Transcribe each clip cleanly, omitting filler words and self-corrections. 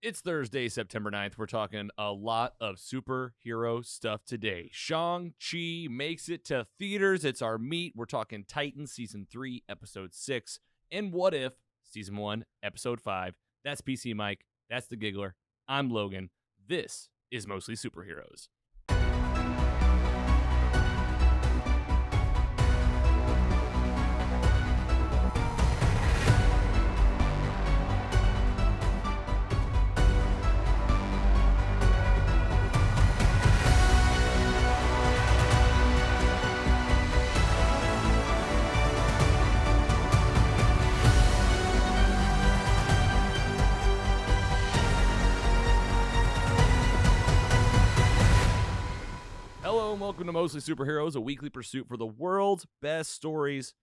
It's Thursday, September 9th. We're talking a lot of superhero stuff today. Shang-Chi makes it to theaters. It's our meet. We're talking Titans Season 3, Episode 6. And What If, Season 1, Episode 5. That's PC Mike. That's the Giggler. I'm Logan. This is Mostly Superheroes. Hello and welcome to Mostly Superheroes, a weekly pursuit for the world's best stories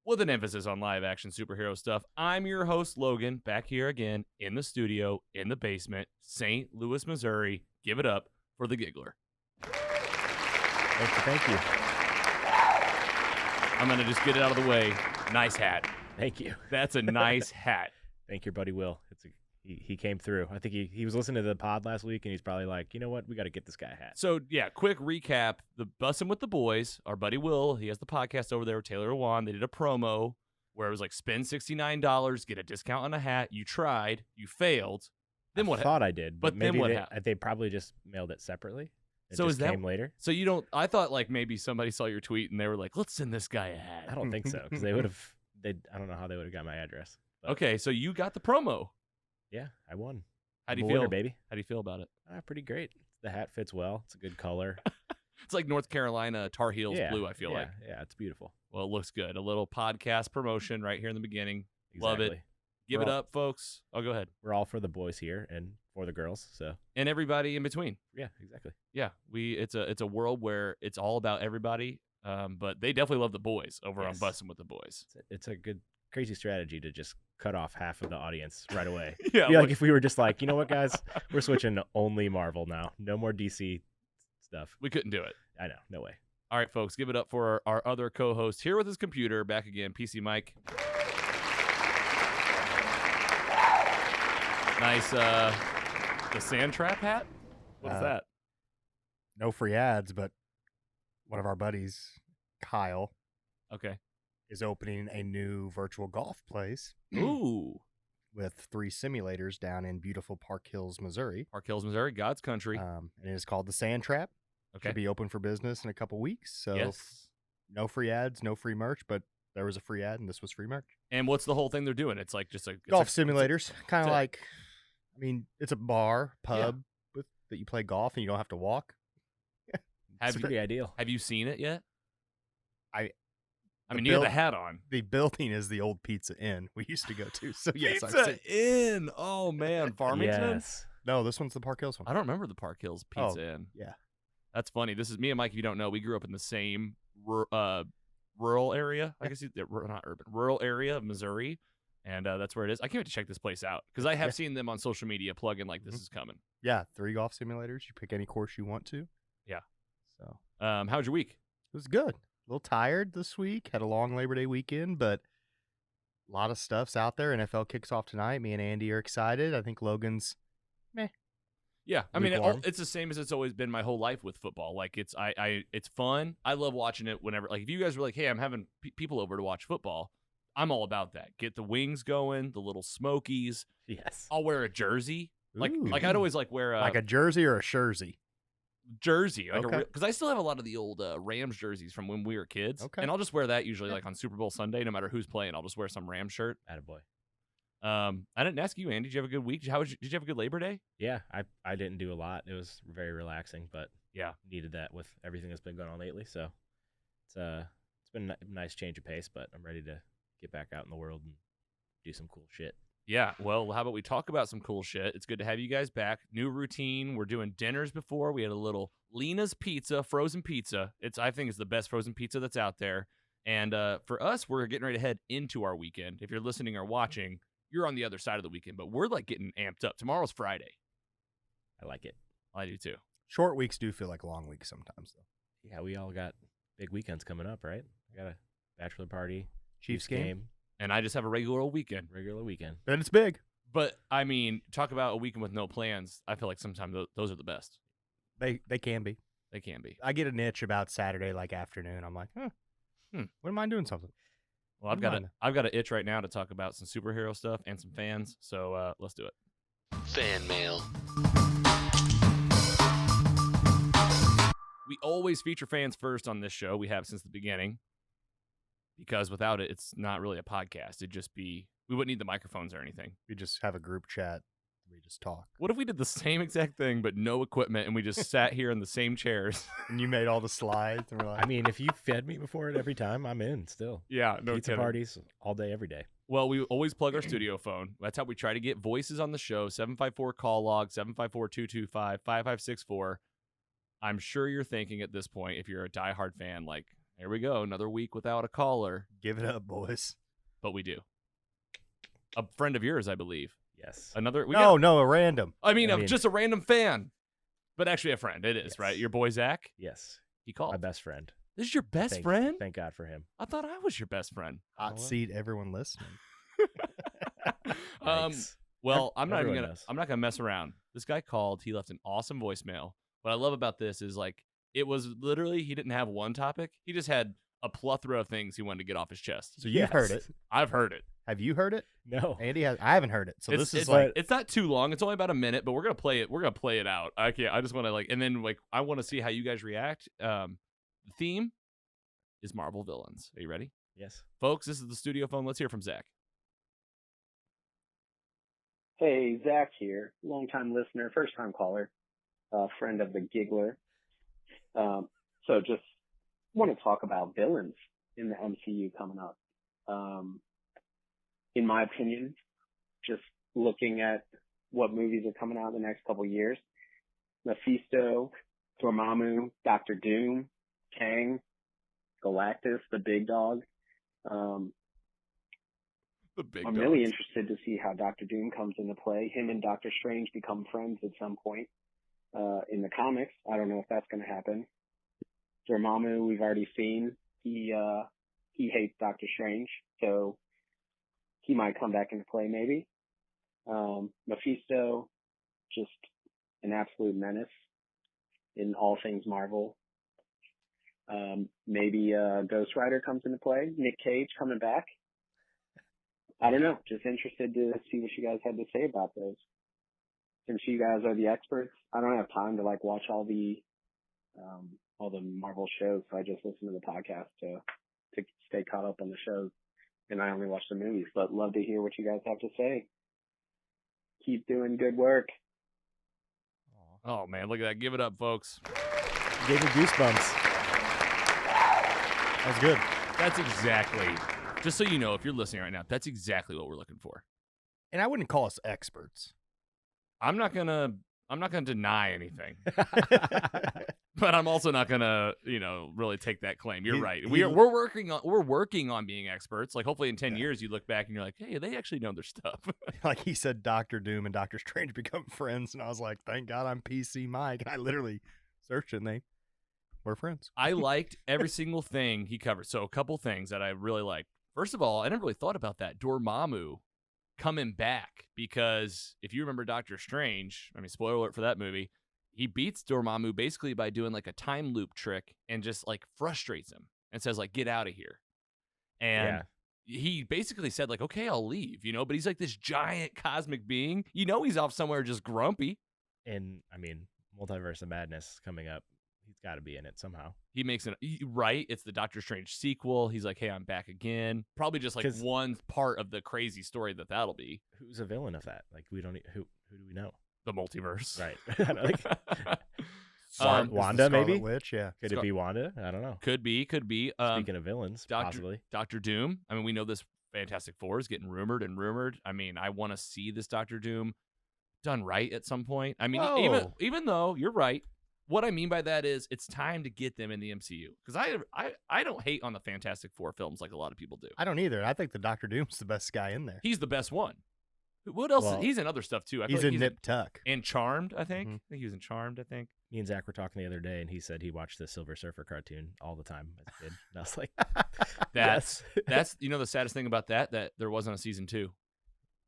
with an emphasis on live-action superhero stuff. I'm your host, Logan, back here again in the studio, in the basement, St. Louis, Missouri. Give it up for the Giggler. Thank you. I'm going to just get it out of the way. Nice hat. Thank you. That's a nice hat. Thank your buddy Will. He came through. I think he was listening to the pod last week, and he's probably like, you know what? We got to get this guy a hat. So, yeah, quick recap. The Bussin' with the Boys, our buddy Will, he has the podcast over there with Taylor Awan. They did a promo where it was like, spend $69, get a discount on a hat. You tried. You failed. Then what I thought I did, but maybe then what happened? they probably just mailed it separetely. It so just is that came later? So you don't. I thought like maybe somebody saw your tweet and they were like, let's send this guy a hat. I don't think so, because they would have. I don't know how they would have got my address. But Okay, so you got the promo. yeah, I won. How do you I'm a feel, winner, baby? How do you feel about it? Pretty great. The hat fits well. It's a good color. It's like North Carolina Tar Heels blue. I feel like. Yeah, it's beautiful. Well, it looks good. A little podcast promotion right here in the beginning. Exactly. Love it. Give We're it all- up, folks. Oh, go ahead. We're all for the boys here and for the girls. So And everybody in between. yeah, exactly. Yeah, it's a world where it's all about everybody. But they definitely love the boys over on Yes. Bussin' with the Boys. It's a good, crazy strategy to just cut off half of the audience right away. Yeah, Be like if we were just like, you know what, guys, we're switching to only Marvel now. No more DC stuff. we couldn't do it. I know, no way. All right, folks, give it up for our other co-host here with his computer. Back again, PC Mike. Nice, the sand trap hat. What is that? No free ads, but one of our buddies, Kyle, Okay. is opening a new virtual golf place Ooh, with 3 simulators down in beautiful Park Hills, Missouri. Park Hills, Missouri, God's country. And it is called the Sand Trap. Okay. Should be open for business in a couple weeks. So Yes. no free ads, no free merch, but there was a free ad and this was free merch. And what's the whole thing they're doing? It's like just a Golf it's a- simulators, kind it's of a- like, I mean, it's a bar, pub that you play golf and you don't have to walk. It's Have you, pretty ideal. have you seen it yet? I mean, the you have the build- hat on. The building is the old Pizza Inn we used to go to. So yes, I've Pizza seen. Inn. Oh man, Farmington. Yes. No, this one's the Park Hills one. I don't remember the Park Hills Pizza Inn. Yeah. That's funny. This is me and Mike. If you don't know, we grew up in the same rural area. I guess not urban, rural area of Missouri, and that's where it is. I can't wait to check this place out because I have Yeah. seen them on social media plugging like this is coming. Yeah, 3 golf simulators. You pick any course you want to. Yeah. So How's your week? it was good. A little tired this week. Had a long Labor Day weekend, but a lot of stuff's out there. NFL kicks off tonight. Me and Andy are excited. I think Logan's Yeah, I mean, Lukewarm. it's the same as it's always been my whole life with football. Like it's it's fun. I love watching it whenever. Like if you guys were like, hey, I'm having people over to watch football, I'm all about that. Get the wings going, the little smokies. Yes. I'll wear a jersey. Like Ooh. I'd always like wear like a jersey or a jersey. jersey, like Okay. because I still have a lot of the old Rams jerseys from when we were kids, Okay. and I'll just wear that usually like on Super Bowl Sunday, no matter who's playing. I'll just wear some Rams shirt. Attaboy. I didn't ask you, Andy. Did you have a good week? Did you have a good Labor Day? Yeah, I didn't do a lot. It was very relaxing, but Yeah. needed that with everything that's been going on lately. So it's been a nice change of pace, but I'm ready to get back out in the world and do some cool shit. Yeah. Well, how about we talk about some cool shit? It's good to have you guys back. New routine. We're doing dinners before. We had a little Lena's Pizza, frozen pizza. I think it's the best frozen pizza that's out there. And for us, we're getting ready to head into our weekend. If you're listening or watching, you're on the other side of the weekend, but we're like getting amped up. Tomorrow's Friday. I like it. I do too. Short weeks do feel like long weeks sometimes, though. Yeah, we all got big weekends coming up, right? I got a bachelor party, Chiefs game. And I just have a regular old weekend. regular weekend. Then it's big. But I mean, talk about a weekend with no plans. I feel like sometimes those are the best. They can be. They can be. I get a niche about Saturday like afternoon. I'm like, wouldn't mind doing something. Well, I've got an itch right now to talk about some superhero stuff and some fans. So let's do it. Fan mail. We always feature fans first on this show. We have since the beginning. Because without it, it's not really a podcast. It'd just be, we wouldn't need the microphones or anything. We just have a group chat. We just talk. What if we did the same exact thing, but no equipment, and we just sat here in the same chairs? And you made all the slides. And we're like, I mean, if you fed me before it every time, I'm in still. Yeah, no Pizza kidding. parties all day, every day. Well, we always plug our studio phone. That's how we try to get voices on the show. 754 log 754-225-5564. I'm sure you're thinking at this point, if you're a diehard fan, like, here we go, another week without a caller. give it up, boys. But we do. A friend of yours, I believe. Yes. Another. No, a random. I mean, just a random fan, but actually a friend. It is, Yes. right? Your boy Zach. Yes. He called. My best friend. This is your best friend? Thank God for him. I thought I was your best friend. Hot seat, everyone listening. Yikes. Well, I'm not Everyone knows. gonna mess around. This guy called. He left an awesome voicemail. What I love about this is like it was literally he didn't have one topic. He just had a plethora of things he wanted to get off his chest. So you've heard it. I've heard it. Have you heard it? No. Andy has. I haven't heard it. So this is it's like it's not too long. It's only about a minute, but we're gonna play it. We're gonna play it out. I can't. I just want to like, and then like I want to see how you guys react. The theme is Marvel villains. Are you ready, Yes. folks? This is the studio phone. Let's hear from Zach. Hey, Zach here, longtime listener, first time caller, friend of the Giggler. So just want to talk about villains in the MCU coming up. In my opinion, just looking at what movies are coming out in the next couple of years, Mephisto, Dormammu, Doctor Doom, Kang, Galactus, the big dog. The big. I'm really interested to see how Doctor Doom comes into play. Him and Doctor Strange become friends at some point in the comics. I don't know if that's going to happen. Dormammu, we've already seen. He hates Doctor Strange, so he might come back into play maybe. Mephisto, just an absolute menace in all things Marvel. Maybe Ghost Rider comes into play. Nick Cage coming back. I don't know. Just interested to see what you guys had to say about those. Since you guys are the experts, I don't have time to like watch all the Marvel shows, so I just listen to the podcast to stay caught up on the shows, and I only watch the movies. But love to hear what you guys have to say. Keep doing good work. Oh man, look at that! Give it up, folks. Gave me goosebumps. that was good. That's exactly. Just so you know, if you're listening right now, that's exactly what we're looking for. And I wouldn't call us experts. I'm not gonna deny anything, but I'm also not gonna, really take that claim. You're right. We're working on being experts. Like hopefully in 10 years you look back and you're like, hey, they actually know their stuff. Like he said, Doctor Doom and Doctor Strange become friends, and I was like, thank God I'm PC Mike. And I literally searched and they were friends. I liked every single thing he covered. So a couple things that I really liked. First of all, I never really thought about that Dormammu coming back, because if you remember Doctor Strange, I mean, spoiler alert for that movie, he beats Dormammu basically by doing like a time loop trick and just like frustrates him and says like, get out of here. And he basically said like, okay, I'll leave, but he's like this giant cosmic being, he's off somewhere just grumpy. And I mean, Multiverse of Madness coming up. He's got to be in it somehow. He makes it right. It's the Doctor Strange sequel. He's like, hey, I'm back again. Probably just like one part of the crazy story that'll be. Who's a villain of that? Like, we don't. Who do we know? The multiverse. Right. Wanda, Scarlet maybe? Witch, yeah. Could it be Wanda? I don't know. Could be. Speaking of villains, possibly. Dr. Doom. I mean, we know this Fantastic Four is getting rumored. I mean, I want to see this Dr. Doom done right at some point. I mean, even though you're right, what I mean by that is it's time to get them in the MCU, because I don't hate on the Fantastic Four films like a lot of people do. I don't either. I think the Doctor Doom's the best guy in there. He's the best one. What else? Well, he's in other stuff too. He's in Nip Tuck and Charmed. I think. Mm-hmm. I think he was in Charmed. I think. Me and Zach were talking the other day, and he said he watched the Silver Surfer cartoon all the time as a kid. And I was like, that's the saddest thing about that there wasn't a season 2.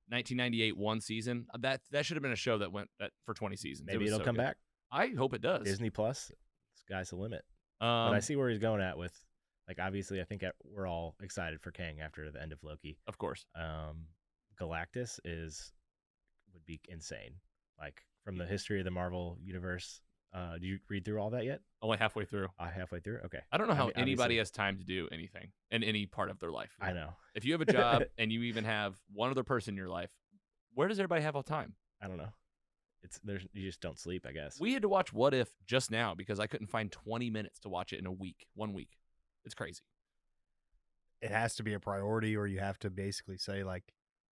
1998 one season. That should have been a show that went for 20 seasons. Maybe was it'll so come good. back. I hope it does. Disney Plus, sky's the limit. But I see where he's going at with, like, obviously, I think we're all excited for Kang after the end of Loki. Of course. Galactus would be insane. Like, from the history of the Marvel universe. Do you read through all that yet? Only halfway through. Halfway through? Okay. I don't know how mean, anybody obviously- has time to do anything in any part of their life. I know. If you have a job and you even have one other person in your life, where does everybody have all time? I don't know. You just don't sleep, I guess. We had to watch What If just now because I couldn't find 20 minutes to watch it in 1 week. It's crazy. It has to be a priority, or you have to basically say, like,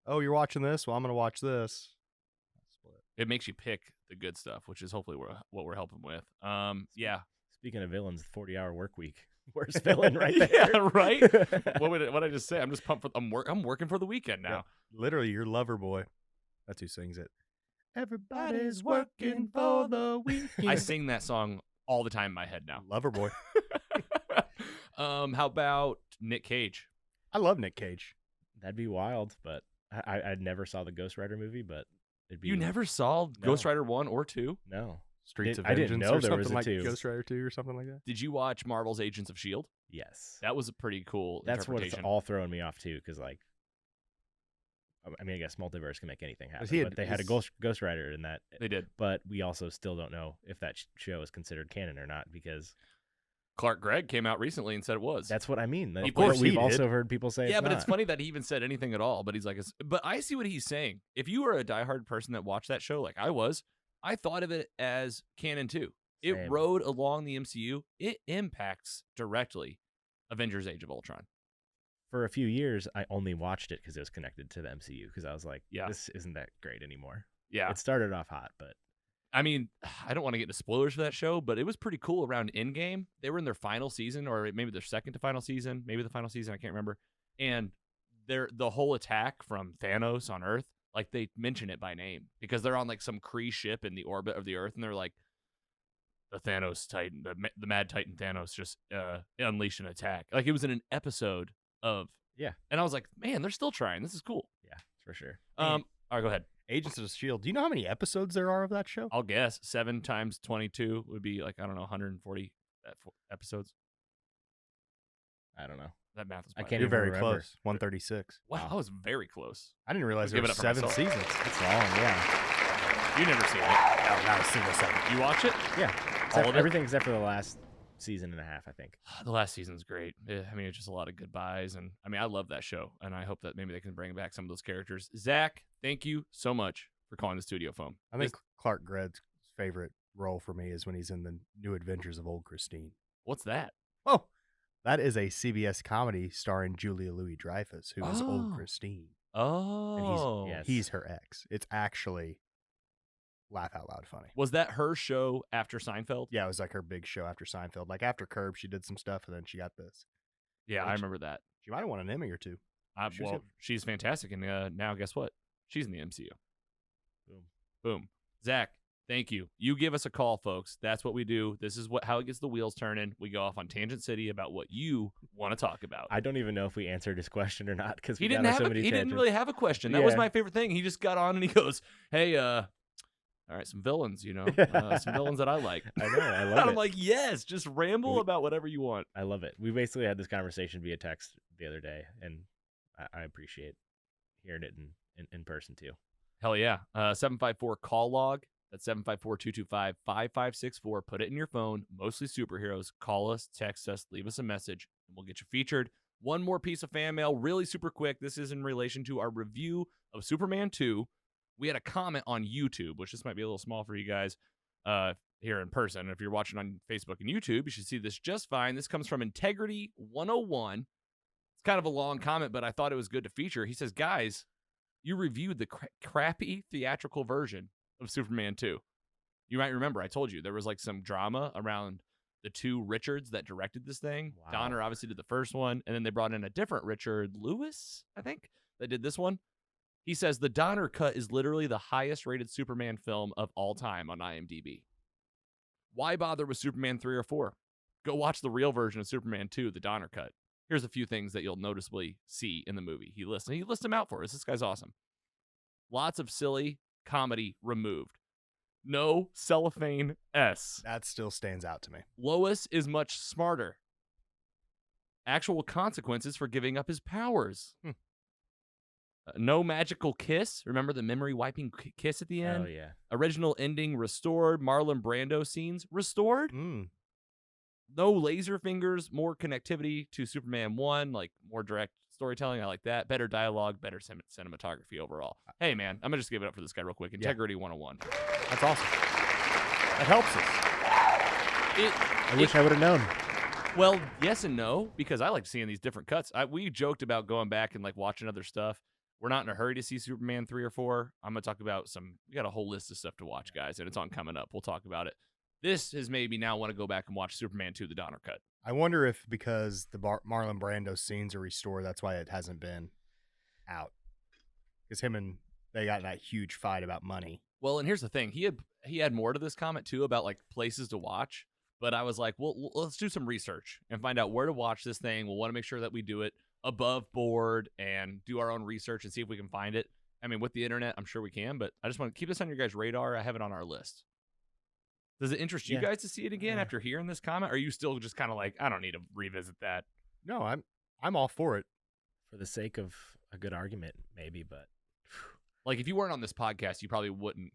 oh, you're watching this? Well, I'm going to watch this. Split. It makes you pick the good stuff, which is hopefully what we're helping with. Yeah. Speaking of villains, 40-hour work week. Worst villain right there. Yeah, right? What did I just say? I'm just pumped for I'm working for the weekend now. Yeah. Literally, your lover boy. That's who sings it. Everybody's working for the weekend. I sing that song all the time in my head now. Lover boy. How about Nick Cage? I love Nick Cage. That'd be wild, but I never saw the Ghost Rider movie, but it'd be. You never saw Ghost Rider 1 or 2? No. Streets of I didn't Vengeance know or there something was a like 2. Ghost Rider 2 or something like that. Did you watch Marvel's Agents of S.H.I.E.L.D.? Yes. That was a pretty cool That's what it's interpretation. all throwing me off too, because, like, I mean, I guess multiverse can make anything happen. he But they had a Ghost Rider in that. They did. But we also still don't know if that show is considered canon or not, because Clark Gregg came out recently and said it was. that's what I mean. Of course we've he also did. heard people say yeah, it's but not. it's funny that he even said anything at all. But he's like, but I see what he's saying. If you were a diehard person that watched that show, like I was, I thought of it as canon too. It Same. rode along the MCU. It impacts directly Avengers: Age of Ultron. For a few years, I only watched it because it was connected to the MCU, because I was like, Yeah. this isn't that great anymore. Yeah, It started off hot, but I mean, I don't want to get into spoilers for that show, but it was pretty cool around Endgame. They were in their final season, or maybe their second to final season, maybe the final season. I can't remember. And the whole attack from Thanos on Earth, like they mention it by name because they're on like some Kree ship in the orbit of the Earth, and they're like, the Thanos Titan, the Mad Titan Thanos just unleashed an attack. Like it was in an episode of and I was like, man, they're still trying. This is cool. yeah, for sure. All right, go ahead. Agents of S.H.I.E.L.D. Do you know how many episodes there are of that show? I'll guess 7 times 22 would be like, I don't know, 140 episodes. I don't know. That math is I probably can't You're even very remember. close. 136. Wow, I was very close. I didn't realize I'll there give were it up for 7 myself. seasons. It's long, yeah. You never seen it. No, not a single 7. You watch it? Yeah. All of it? Everything except for the last season and a half, I think. The last season's great. I mean, it's just a lot of goodbyes, and I mean, I love that show, and I hope that maybe they can bring back some of those characters. Zach, thank you so much for calling the studio phone. I think Clark Gregg's favorite role for me is when he's in the New Adventures of Old Christine. What's that? Oh, that is a CBS comedy starring Julia Louis-Dreyfus, who is Old Oh. Christine. Oh, Yes. He's her ex. It's actually laugh out loud funny. Was that her show after Seinfeld? Yeah, it was like her big show after Seinfeld. Like after Curb, she did some stuff, and then she got this. Yeah, I Which- remember that. She might have won an Emmy or two. She was Well, good. she's fantastic, and now guess what? She's in the MCU. Boom. Boom. Zach, thank you. You give us a call, folks. That's what we do. This is how it gets the wheels turning. We go off on Tangent City about what you want to talk about. I don't even know if we answered his question or not, because He didn't really have a question. That was Yeah. my favorite thing. He just got on and he goes, "Hey, all right, some villains, some villains that I like." I know. I And love I'm it. like, yes, just ramble We- about whatever you want. I love it. We basically had this conversation via text the other day, and I appreciate hearing it in person too. Hell yeah. 754 call log. That's 754-225-5564. Put it in your phone. Mostly superheroes. Call us, text us, leave us a message, and we'll get you featured. One more piece of fan mail, really super quick. This is in relation to our review of Superman 2. We had a comment on YouTube, which this might be a little small for you guys here in person. If you're watching on Facebook and YouTube, you should see this just fine. This comes from Integrity 101. It's kind of a long comment, but I thought it was good to feature. He says, guys, you reviewed the crappy theatrical version of Superman 2. You might remember, I told you, there was like some drama around the two Richards that directed this thing. Wow. Donner obviously did the first one, and then they brought in a different Richard Lewis, I think, that did this one. He says the Donner cut is literally the highest rated Superman film of all time on IMDb. Why bother with Superman 3 or 4? Go watch the real version of Superman 2, the Donner cut. Here's a few things that you'll noticeably see in the movie. He lists them out for us. This guy's awesome. Lots of silly comedy removed. No cellophane S. That still stands out to me. Lois is much smarter. Actual consequences for giving up his powers. No magical kiss. Remember the memory wiping kiss at the end? Oh, yeah. Original ending restored. Marlon Brando scenes restored. No laser fingers. More connectivity to Superman 1. Like more direct storytelling. I like that. Better dialogue. Better cinematography overall. Hey, man. I'm going to just give it up for this guy real quick. Integrity 101. That's awesome. That helps us. I wish I would have known. Well, yes and no, because I like seeing these different cuts. We joked about going back and like watching other stuff. We're not in a hurry to see Superman 3 or 4. I'm going to talk about we got a whole list of stuff to watch, guys, and it's on coming up. We'll talk about it. This has made me now want to go back and watch Superman 2, the Donner Cut. I wonder if because the Marlon Brando scenes are restored, that's why it hasn't been out. Because they got in that huge fight about money. Well, and here's the thing. He had more to this comment, too, about like places to watch. But I was like, well, let's do some research and find out where to watch this thing. We'll want to make sure that we do it above board and do our own research and see if we can find it. I mean, with the internet, I'm sure we can, but I just want to keep this on your guys' radar. I have it on our list. Does it interest you guys to see it again after hearing this comment? Or are you still just kind of like, I don't need to revisit that? No, I'm all for it. For the sake of a good argument, maybe, but like if you weren't on this podcast, you probably wouldn't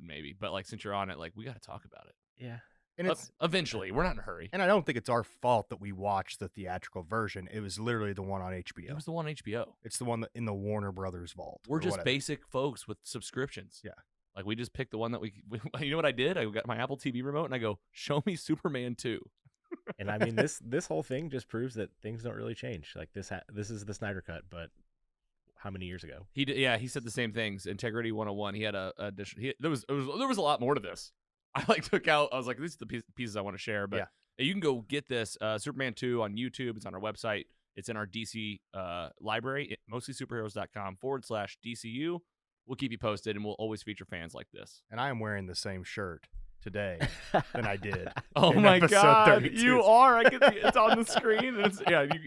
maybe. But like since you're on it, like we got to talk about it. Yeah. And it's eventually, we're not in a hurry. And I don't think it's our fault that we watched the theatrical version. It was literally the one on HBO. It was the one on HBO. It's the one in the Warner Brothers vault. We're just basic folks with subscriptions. Yeah. Like we just picked the one that we you know what I did? I got my Apple TV remote and I go, show me Superman 2. And I mean, this whole thing just proves that things don't really change. Like this is the Snyder Cut, but how many years ago? He did, yeah, he said the same things. Integrity 101. He had a addition. There was a lot more to this. I took out. I was like, these are the pieces I want to share. But you can go get this Superman 2 on YouTube. It's on our website. It's in our DC library, mostlysuperheroes.com/DCU. We'll keep you posted, and we'll always feature fans like this. And I am wearing the same shirt today than I did. Oh my God, 32. You are! I can see it's on the screen. And it's,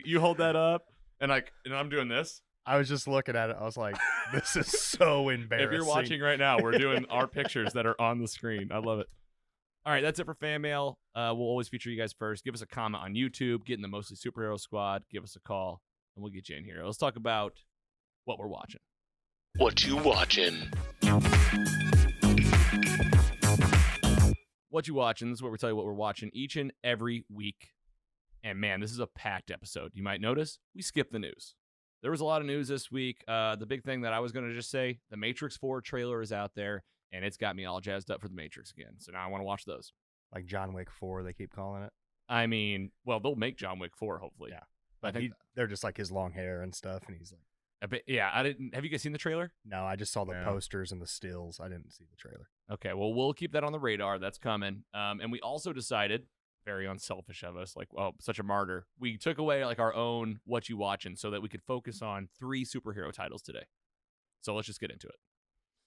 you hold that up, and I'm doing this. I was just looking at it. I was like, this is so embarrassing. If you're watching right now, we're doing our pictures that are on the screen. I love it. All right, that's it for fan mail. We'll always feature you guys first. Give us a comment on YouTube. Get in the Mostly Superhero Squad. Give us a call, and we'll get you in here. Let's talk about what we're watching. What you watching? What you watching? This is where we tell you what we're watching each and every week. And man, this is a packed episode. You might notice we skipped the news. There was a lot of news this week. The big thing that I was going to just say, the Matrix 4 trailer is out there, and it's got me all jazzed up for the Matrix again. So now I want to watch those. Like John Wick 4, they keep calling it. I mean, well, they'll make John Wick 4, hopefully. Yeah. But I think they're just like his long hair and stuff, and he's like... I didn't. Have you guys seen the trailer? No, I just saw the posters and the stills. I didn't see the trailer. Okay, well, we'll keep that on the radar. That's coming. And we also decided... very unselfish of us, like, oh, such a martyr. We took away like our own what you watching so that we could focus on 3 superhero titles today. So let's just get into it.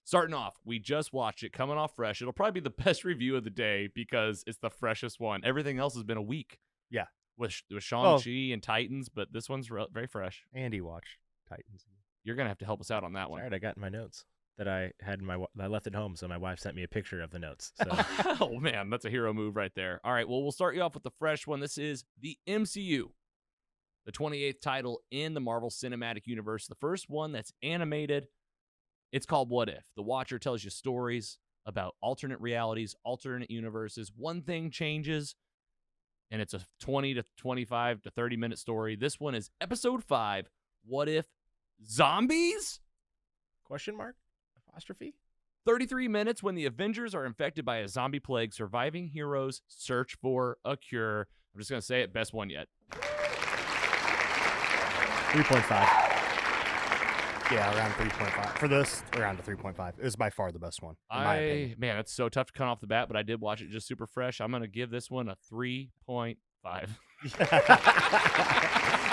Starting off, we just watched it, coming off fresh. It'll probably be the best review of the day because it's the freshest one. Everything else has been a week. Yeah. With Shang-Chi and Titans, but this one's very fresh. Andy watched Titans. You're going to have to help us out on that one. All right, I got my notes that I had I left at home, so my wife sent me a picture of the notes. So. Oh, man, that's a hero move right there. All right, well, we'll start you off with the fresh one. This is the MCU, the 28th title in the Marvel Cinematic Universe, the first one that's animated. It's called What If. The Watcher tells you stories about alternate realities, alternate universes. One thing changes, and it's a 20 to 25 to 30-minute story. This one is Episode 5, What If Zombies? Question mark? Apostrophe? 33 minutes when the Avengers are infected by a zombie plague. Surviving heroes search for a cure. I'm just going to say it, best one yet. 3.5. Yeah, around 3.5. For this, around to 3.5. It was by far the best one, in my opinion. Man, it's so tough to cut off the bat, but I did watch it just super fresh. I'm going to give this one a 3.5.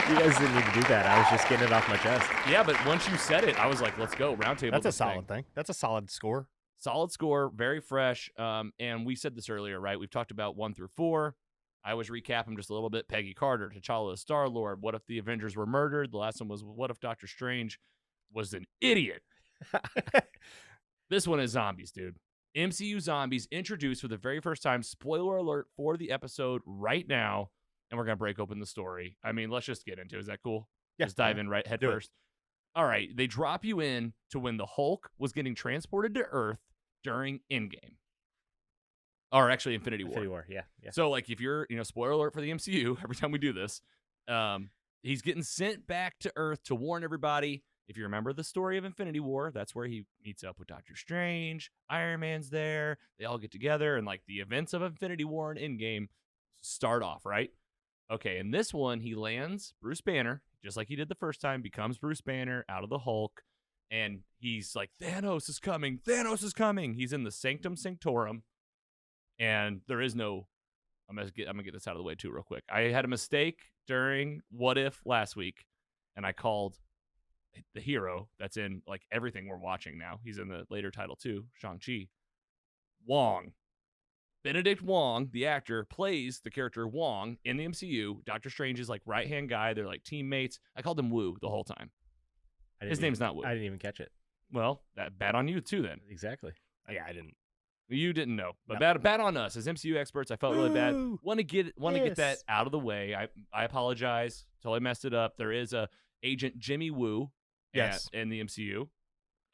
You guys didn't need to do that. I was just getting it off my chest. Yeah, but once you said it, I was like, let's go. Round table. That's a solid thing. That's a solid score. Solid score, very fresh. And we said this earlier, right? We've talked about 1 through 4. I always recap them just a little bit. Peggy Carter, T'Challa, Star-Lord. What if the Avengers were murdered? The last one was, what if Doctor Strange was an idiot? This one is zombies, dude. MCU zombies introduced for the very first time. Spoiler alert for the episode right now. And we're going to break open the story. I mean, let's just get into it. Is that cool? Yeah, just dive in right head do it. first. All right. They drop you in to when the Hulk was getting transported to Earth during Endgame. Or actually Infinity War. Infinity War, yeah. So, like, if you're, spoiler alert for the MCU, every time we do this, he's getting sent back to Earth to warn everybody. If you remember the story of Infinity War, that's where he meets up with Doctor Strange. Iron Man's there. They all get together, and, like, the events of Infinity War and Endgame start off, right? Okay, in this one, he lands Bruce Banner, just like he did the first time, becomes Bruce Banner out of the Hulk, and he's like, Thanos is coming. Thanos is coming. He's in the Sanctum Sanctorum, and there is no... I'm gonna get this out of the way, too, real quick. I had a mistake during What If last week, and I called the hero that's in, like, everything we're watching now. He's in the later title, too, Shang-Chi. Wong. Benedict Wong, the actor, plays the character Wong in the MCU. Doctor Strange's, like, right-hand guy. They're, like, teammates. I called him Wu the whole time. His name's not Wu. I didn't even catch it. Well, that bad on you, too, then. Exactly. Yeah, I didn't. You didn't know. But No. bad on us. As MCU experts, I felt really bad. Woo! Want to get that Yes. out of the way. I apologize. Totally messed it up. There is a Agent Jimmy Woo Yes. in the MCU.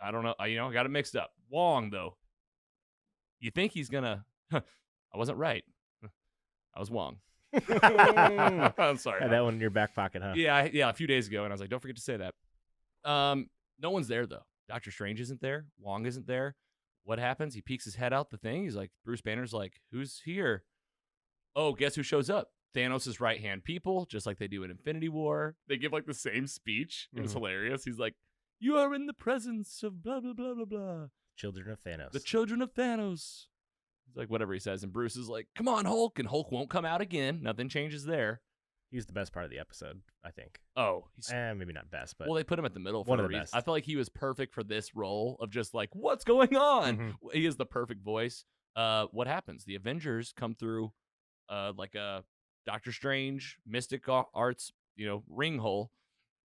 I don't know. I got it mixed up. Wong, though. You think he's going to... I wasn't right. I was Wong. I'm sorry. Had that one in your back pocket, huh? Yeah, a few days ago, and I was like, don't forget to say that. No one's there, though. Doctor Strange isn't there. Wong isn't there. What happens? He peeks his head out the thing. He's like, Bruce Banner's like, who's here? Oh, guess who shows up? Thanos' right-hand people, just like they do in Infinity War. They give, like, the same speech. It was hilarious. He's like, you are in the presence of blah, blah, blah, blah, blah. Children of Thanos. The children of Thanos. He's like, whatever he says. And Bruce is like, come on, Hulk. And Hulk won't come out again. Nothing changes there. He's the best part of the episode, I think. Oh, he's Maybe not best, but well, they put him at the middle for one a of the reason. best. I felt like he was perfect for this role of just like, what's going on? Mhm. He is the perfect voice. What happens? The Avengers come through like a Doctor Strange, Mystic Arts, ring hole.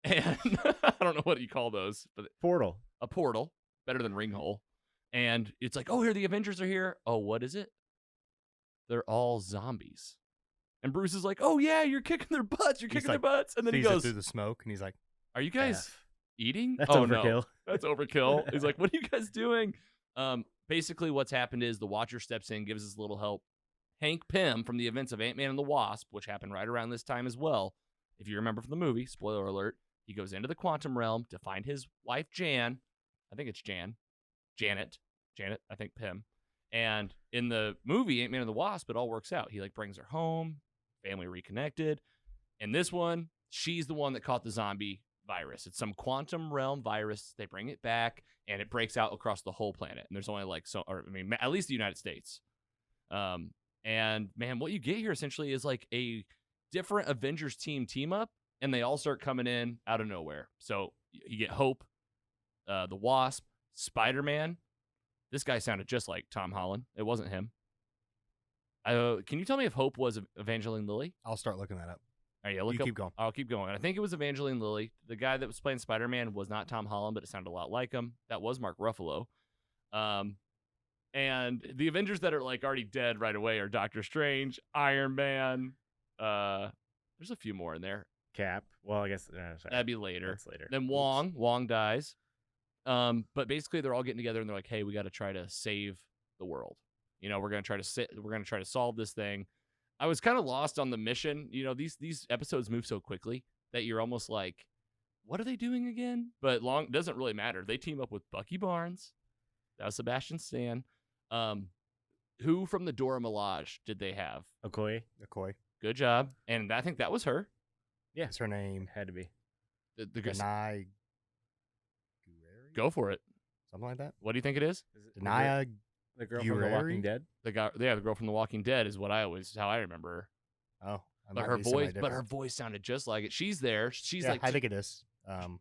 And I don't know what you call those, but Portal. a portal, better than ring hole. And it's like, oh, here, the Avengers are here. Oh, what is it? They're all zombies. And Bruce is like, oh, yeah, you're kicking their butts. You're He's kicking their like, butts. And then he Sees it goes, through the smoke, and he's like, are you guys F. eating? That's oh, overkill. No. That's overkill. He's like, what are you guys doing? Basically, what's happened is the Watcher steps in, gives us a little help. Hank Pym from the events of Ant-Man and the Wasp, which happened right around this time as well. If you remember from the movie, spoiler alert, he goes into the quantum realm to find his wife, Jan. I think it's Janet, I think Pym. And in the movie, Ant-Man and the Wasp, it all works out. He, like, brings her home, family reconnected. In this one, she's the one that caught the zombie virus. It's some quantum realm virus. They bring it back, and it breaks out across the whole planet. And there's only, like, at least the United States. And, man, what you get here essentially is, like, a different Avengers team up, and they all start coming in out of nowhere. So you get Hope, the Wasp, Spider-Man. This guy sounded just like Tom Holland. It wasn't him. Can you tell me if Hope was Evangeline Lilly? I'll start looking that up. All right, yeah, look You up. keep going. I'll keep going. I think it was Evangeline Lilly. The guy that was playing Spider-Man was not Tom Holland, but it sounded a lot like him. That was Mark Ruffalo. And the Avengers that are, like, already dead right away are Doctor Strange, Iron Man. There's a few more in there. Cap. Well, I guess sorry. That'd be later. That's later. Then Oops. Wong dies. But basically they're all getting together and they're like, hey, we got to try to save the world. We're going to try to solve this thing. I was kind of lost on the mission. These episodes move so quickly that you're almost like, what are they doing again? But doesn't really matter. They team up with Bucky Barnes. That was Sebastian Stan. Who from the Dora Milaje did they have? Okoye. Good job. And I think that was her. Yeah. What's her name? Had to be. The Denai. Go for it. Something like that. What do you think it is? Denai. The girl from The Gurari? Walking Dead. The girl from The Walking Dead is how I remember her. Oh, But her voice sounded just like it. She's there. She's yeah, like, I think it is.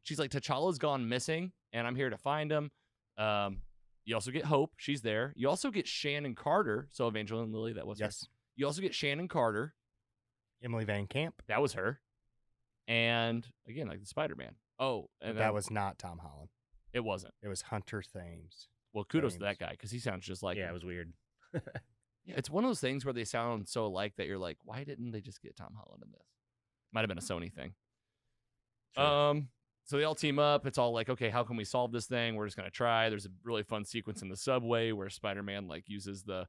she's like, T'Challa's gone missing, and I'm here to find him. You also get Hope. She's there. You also get Shannon Carter. So Evangeline Lilly, that was her. Yes. You also get Shannon Carter. Emily Van Camp. That was her. And again, like the Spider-Man. Oh, and That was not Tom Holland. It wasn't. It was Hunter Thames. Well, kudos to Thames. that guy because he sounds just like Yeah, him. it was weird. Yeah, it's one of those things where they sound so alike that you're like, why didn't they just get Tom Holland in this? Might have been a Sony thing. Sure. So they all team up. It's all like, okay, how can we solve this thing? We're just gonna try. There's a really fun sequence in the subway where Spider-Man like uses the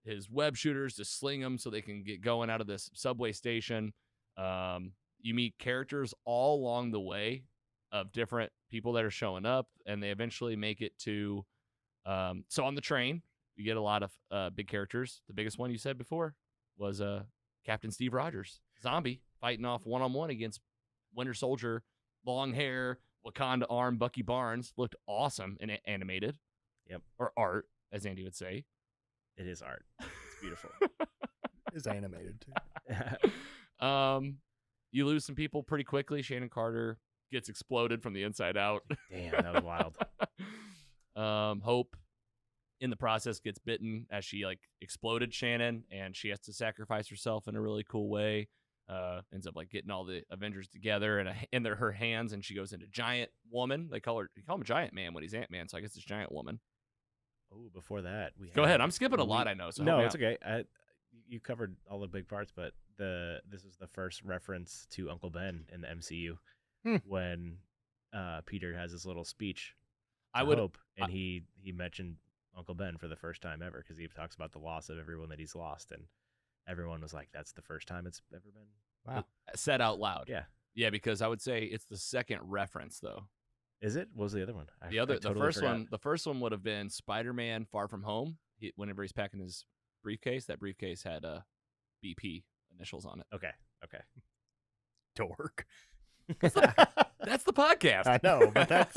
his web shooters to sling them so they can get going out of this subway station. You meet characters all along the way of different people that are showing up, and they eventually make it to. So on the train, you get a lot of big characters. The biggest one you said before was Captain Steve Rogers, zombie, fighting off one-on-one against Winter Soldier, long hair, Wakanda arm, Bucky Barnes. Looked awesome and animated. Yep. Or art, as Andy would say. It is art. It's beautiful. It's animated too. You lose some people pretty quickly. Shannon Carter gets exploded from the inside out. Damn, that was wild. Hope in the process gets bitten as she like exploded Shannon, and she has to sacrifice herself in a really cool way. Ends up like getting all the Avengers together in her hands, and she goes into Giant Woman. They call him Giant Man when he's Ant-Man, so I guess it's Giant Woman. Oh, before that, Go ahead. I'm skipping a lot, I know. So no, it's okay. You covered all the big parts, but this is the first reference to Uncle Ben in the MCU when Peter has his little speech. Hope, and he mentioned Uncle Ben for the first time ever because he talks about the loss of everyone that he's lost, and everyone was like, "That's the first time it's ever been." Wow. Said out loud. Yeah, because I would say it's the second reference though. Is it? What was the other one? The first one would have been Spider-Man: Far From Home. Whenever he's packing his briefcase, that briefcase had BP initials on it. Okay. Dork. That's the podcast. I know, but that's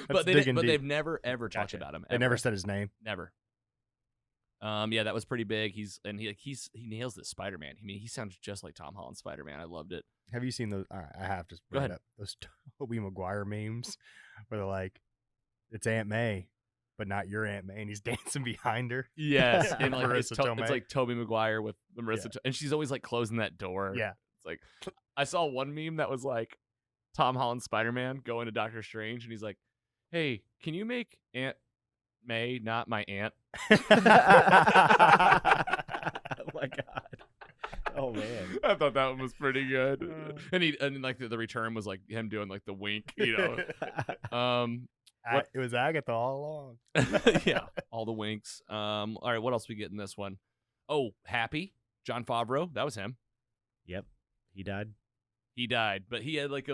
but digging deep. they've never ever talked about him. They never said his name. Never. Yeah, that was pretty big. He nails this Spider-Man. I mean, he sounds just like Tom Holland Spider-Man. I loved it. Have you seen those? All right, I have to Go ahead. up those Tobey Maguire memes where they're like, "It's Aunt May, but not your Aunt May," and he's dancing behind her. Yes, and like Marissa Tomei. it's like Tobey Maguire with Marissa, and she's always like closing that door. Yeah, it's like I saw one meme that was like Tom Holland Spider-Man going to Doctor Strange, and he's like, "Hey, can you make Aunt May not my aunt?" Oh my god. Oh man. I thought that one was pretty good. And like the return was like him doing like the wink, you know. It was Agatha all along. Yeah, all the winks. All right, what else we get in this one? Oh, Happy, John Favreau, that was him. Yep. He died. He died, but he had like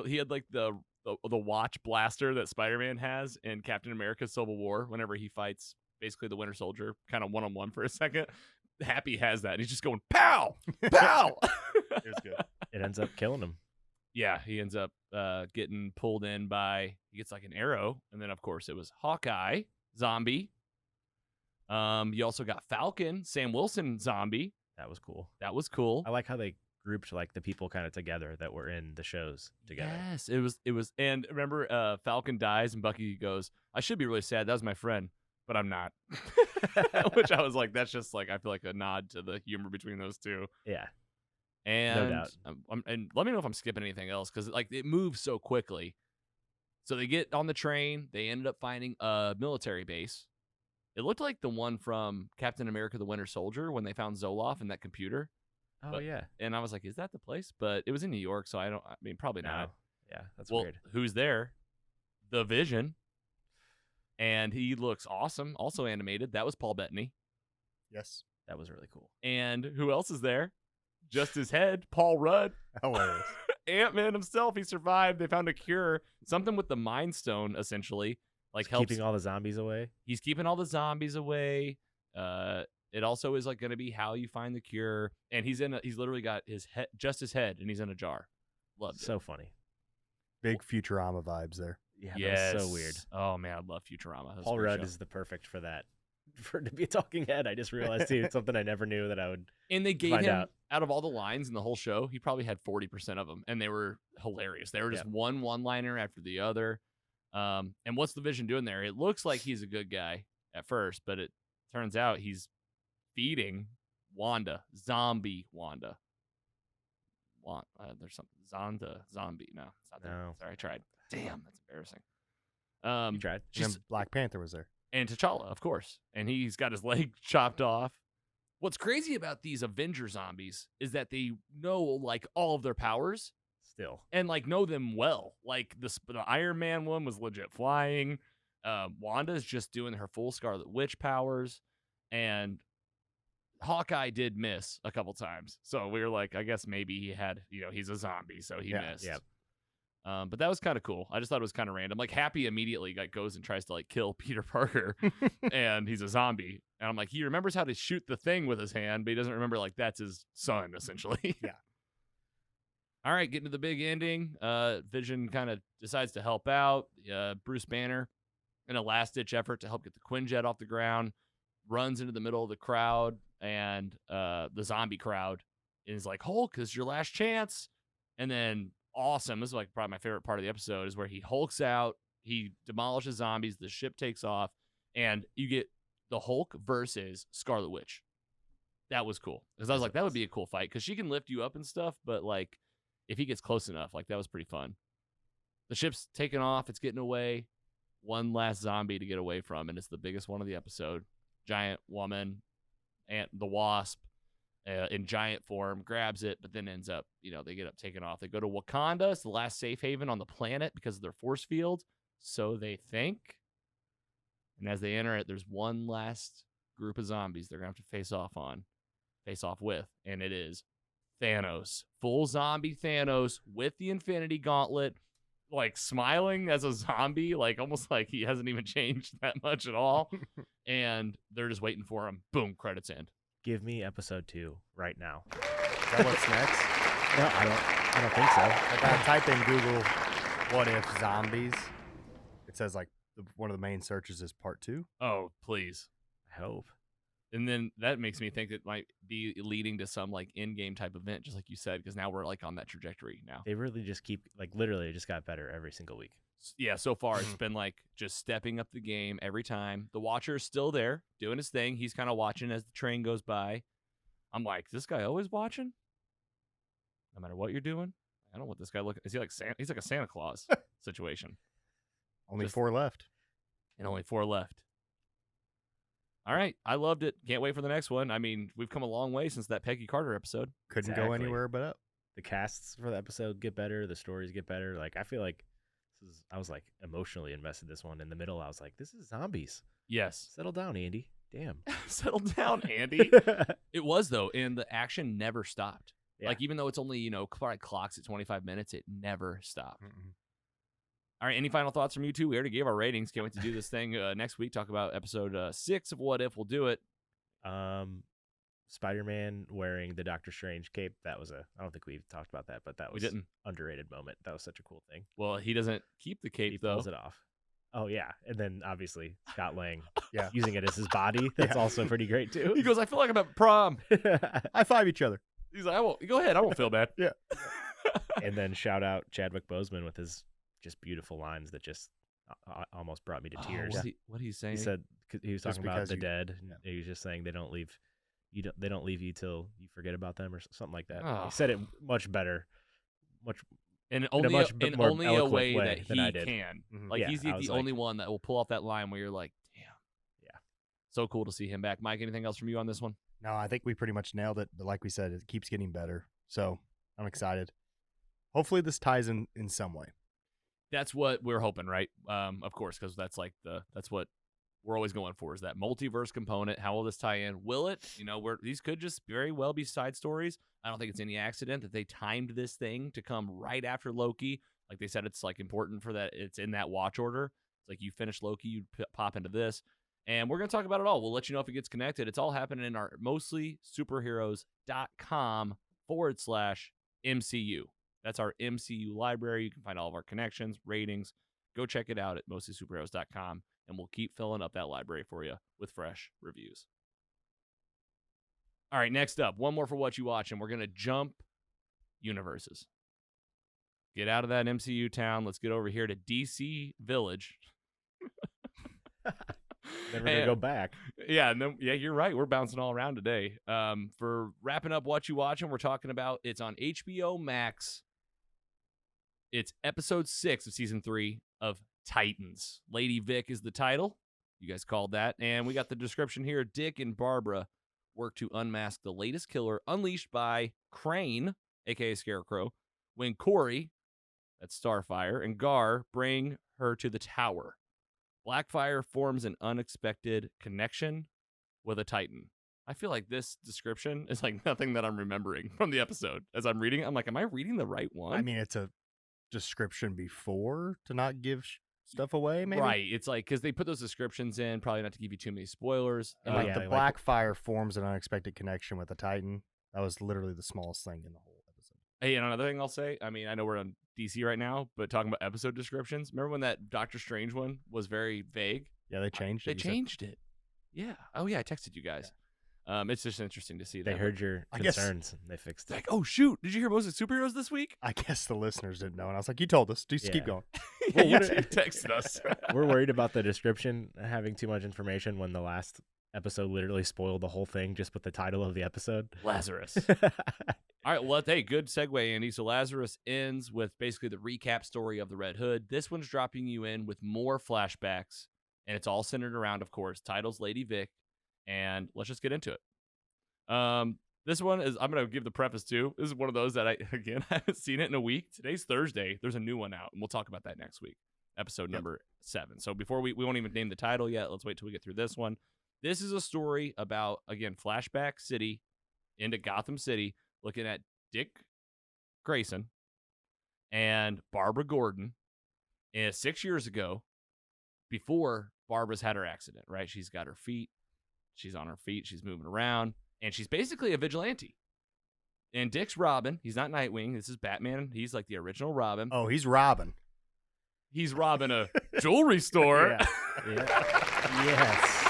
the watch blaster that Spider-Man has in Captain America: Civil War. Whenever he fights basically the Winter Soldier, kind of one-on-one for a second, Happy has that, and he's just going pow, pow. It was good. It ends up killing him. Yeah, he ends up getting pulled in by. He gets like an arrow, and then of course it was Hawkeye, zombie. You also got Falcon, Sam Wilson, zombie. That was cool. That was cool. I like how they grouped like the people kind of together that were in the shows together. Yes, it was. And remember, Falcon dies, and Bucky goes, "I should be really sad. That was my friend, but I'm not." Which I was like, that's just like I feel like a nod to the humor between those two. Yeah, and no doubt. And let me know if I'm skipping anything else because like it moves so quickly. So they get on the train. They ended up finding a military base. It looked like the one from Captain America: The Winter Soldier when they found Zoloff in that computer. Oh yeah. And I was like, is that the place? But it was in New York, so I mean, probably not. Yeah, that's well, weird. Who's there? The Vision. And he looks awesome. Also animated. That was Paul Bettany. Yes. That was really cool. And who else is there? Just his head, Paul Rudd. Hilarious. Ant-Man himself. He survived. They found a cure. Something with the Mind Stone, essentially. Like helps. Keeping all the zombies away. He's keeping all the zombies away. It also is like going to be how you find the cure. And he's literally got his head, just his head, and he's in a jar. Loved it. So funny. Big Futurama vibes there. Yeah, yes. That was so weird. Oh man, I love Futurama. Paul Rudd is the perfect for that. For to be a talking head, I just realized too, it's something I never knew that I would. And they gave find him out of all the lines in the whole show, he probably had 40% of them, and they were hilarious. They were just one-liner after the other. And what's the Vision doing there? It looks like he's a good guy at first, but it turns out he's feeding Wanda, zombie Wanda. There's something zombie. No, it's not that. No. Sorry, I tried. Damn, that's embarrassing. You tried. And then Black Panther was there. And T'Challa, of course. And he's got his leg chopped off. What's crazy about these Avenger zombies is that they know like all of their powers Still. and like know them well. Like the Iron Man one was legit flying. Wanda's just doing her full Scarlet Witch powers, and Hawkeye did miss a couple times. So we were like, I guess maybe he had, he's a zombie, so he missed. Yeah. But that was kind of cool. I just thought it was kind of random. Like Happy immediately goes and tries to like kill Peter Parker, and he's a zombie. And I'm like, he remembers how to shoot the thing with his hand, but he doesn't remember like that's his son essentially. Yeah. All right, getting to the big ending. Vision kind of decides to help out. Bruce Banner, in a last-ditch effort to help get the Quinjet off the ground, runs into the middle of the crowd, and the zombie crowd is like, Hulk, this is your last chance. And then, awesome, this is like probably my favorite part of the episode, is where he hulks out, he demolishes zombies, the ship takes off, and you get the Hulk versus Scarlet Witch. That was cool. Because I was like, that would be a cool fight, because she can lift you up and stuff, but like, if he gets close enough, like that was pretty fun. The ship's taking off, it's getting away. One last zombie to get away from, and it's the biggest one of the episode. Giant woman, and the Wasp in giant form grabs it, but then ends up, they get up taken off. They go to Wakanda. It's the last safe haven on the planet because of their force field, so they think. And as they enter it, there's one last group of zombies they're gonna have to face off with, and it is Thanos, full zombie Thanos with the Infinity Gauntlet, like smiling as a zombie, like almost like he hasn't even changed that much at all. And they're just waiting for him. Boom, credits end. Give me episode 2 right now. Is that what's next? No, I don't think so. Like I type in Google, what if zombies? It says like one of the main searches is part 2. Oh, please. I hope. And then that makes me think it might be leading to some like in-game type event, just like you said, because now we're like on that trajectory now. They really just keep, like literally just got better every single week. Yeah, so far it's been like just stepping up the game every time. The Watcher's still there doing his thing. He's kind of watching as the train goes by. I'm like, is this guy always watching? No matter what you're doing? I don't know what this guy looking. Is he like Santa? He's like a Santa Claus situation. Only 4 left. And only 4 left. All right, I loved it. Can't wait for the next one. I mean, we've come a long way since that Peggy Carter episode. Couldn't go anywhere but up. The casts for the episode get better. The stories get better. Like, I feel like I was like emotionally invested in this one. In the middle, I was like, this is zombies. Yes. Settle down, Andy. Damn. Settle down, Andy. It was, though, and the action never stopped. Yeah. Like, even though it's only, probably clocks at 25 minutes, it never stopped. Mm-mm. All right, any final thoughts from you two? We already gave our ratings. Can't wait to do this thing next week. Talk about episode 6 of What If. We'll do it. Spider-Man wearing the Doctor Strange cape. That was I don't think we talked about that, but that was an underrated moment. That was such a cool thing. Well, he doesn't keep the cape, though. He pulls it off. Oh, yeah. And then, obviously, Scott Lang using it as his body. That's also pretty great, too. He goes, I feel like I'm at prom. High five each other. He's like, go ahead. I won't feel bad. Yeah. And then shout out Chadwick Boseman with his just beautiful lines that just almost brought me to tears. What he's saying? He said he was talking about the dead. Yeah. He was just saying they don't leave you till you forget about them or something like that. He said it much better, in only a way that he can. Mm-hmm. Like he's the only one that will pull off that line where you're like, damn. Yeah. So cool to see him back. Mike, anything else from you on this one? No, I think we pretty much nailed it. But like we said, it keeps getting better. So I'm excited. Hopefully this ties in some way. That's what we're hoping, right? Of course, because that's what we're always going for, is that multiverse component. How will this tie in? Will it? These could just very well be side stories. I don't think it's any accident that they timed this thing to come right after Loki. Like they said, it's like important for that. It's in that watch order. It's like you finish Loki, you pop into this. And we're going to talk about it all. We'll let you know if it gets connected. It's all happening in our mostlysuperheroes.com/MCU. That's our MCU library. You can find all of our connections, ratings. Go check it out at mostlysuperheroes.com, and we'll keep filling up that library for you with fresh reviews. All right, next up, one more for what you watch, and we're going to jump universes. Get out of that MCU town. Let's get over here to DC Village. Then we're going to go back. Yeah, you're right. We're bouncing all around today. For wrapping up what you watching, we're talking about, it's on HBO Max. It's episode 6 of season 3 of Titans. Lady Vic is the title. You guys called that. And we got the description here. Dick and Barbara work to unmask the latest killer unleashed by Crane, a.k.a. Scarecrow, when Corey, that's Starfire, and Gar bring her to the tower. Blackfire forms an unexpected connection with a Titan. I feel like this description is like nothing that I'm remembering from the episode. As I'm reading it, I'm like, am I reading the right one? I mean, it's a description before to not give stuff away, maybe? Right. It's like, because they put those descriptions in, probably not to give you too many spoilers. And the Blackfire forms an unexpected connection with a Titan. That was literally the smallest thing in the whole episode. Hey, and another thing I'll say, I mean, I know we're on DC right now, but talking about episode descriptions, remember when that Doctor Strange one was very vague? Yeah, they changed it. They changed it. Yeah. Oh, yeah, I texted you guys. Yeah. It's just interesting to see that. They heard your concerns and they fixed it. Like, oh, shoot. Did you hear most of the superheroes this week? I guess the listeners didn't know. And I was like, you told us. Just keep going. Yeah, you texted us. We're worried about the description having too much information when the last episode literally spoiled the whole thing just with the title of the episode. Lazarus. All right, well, hey, good segue, Andy. So Lazarus ends with basically the recap story of the Red Hood. This one's dropping you in with more flashbacks, and it's all centered around, of course, titles Lady Vic, and let's just get into it. This one is, I'm going to give the preface to, this is one of those that I haven't seen it in a week. Today's Thursday. There's a new one out, and we'll talk about that next week, episode number 7. So before we won't even name the title yet. Let's wait till we get through this one. This is a story about, again, flashback city into Gotham City, looking at Dick Grayson and Barbara Gordon 6 years ago, before Barbara's had her accident, right? She's got her feet. She's on her feet. She's moving around. And she's basically a vigilante. And Dick's Robin. He's not Nightwing. This is Batman. He's like the original Robin. Oh, he's Robin. He's robbing a jewelry store. Yes.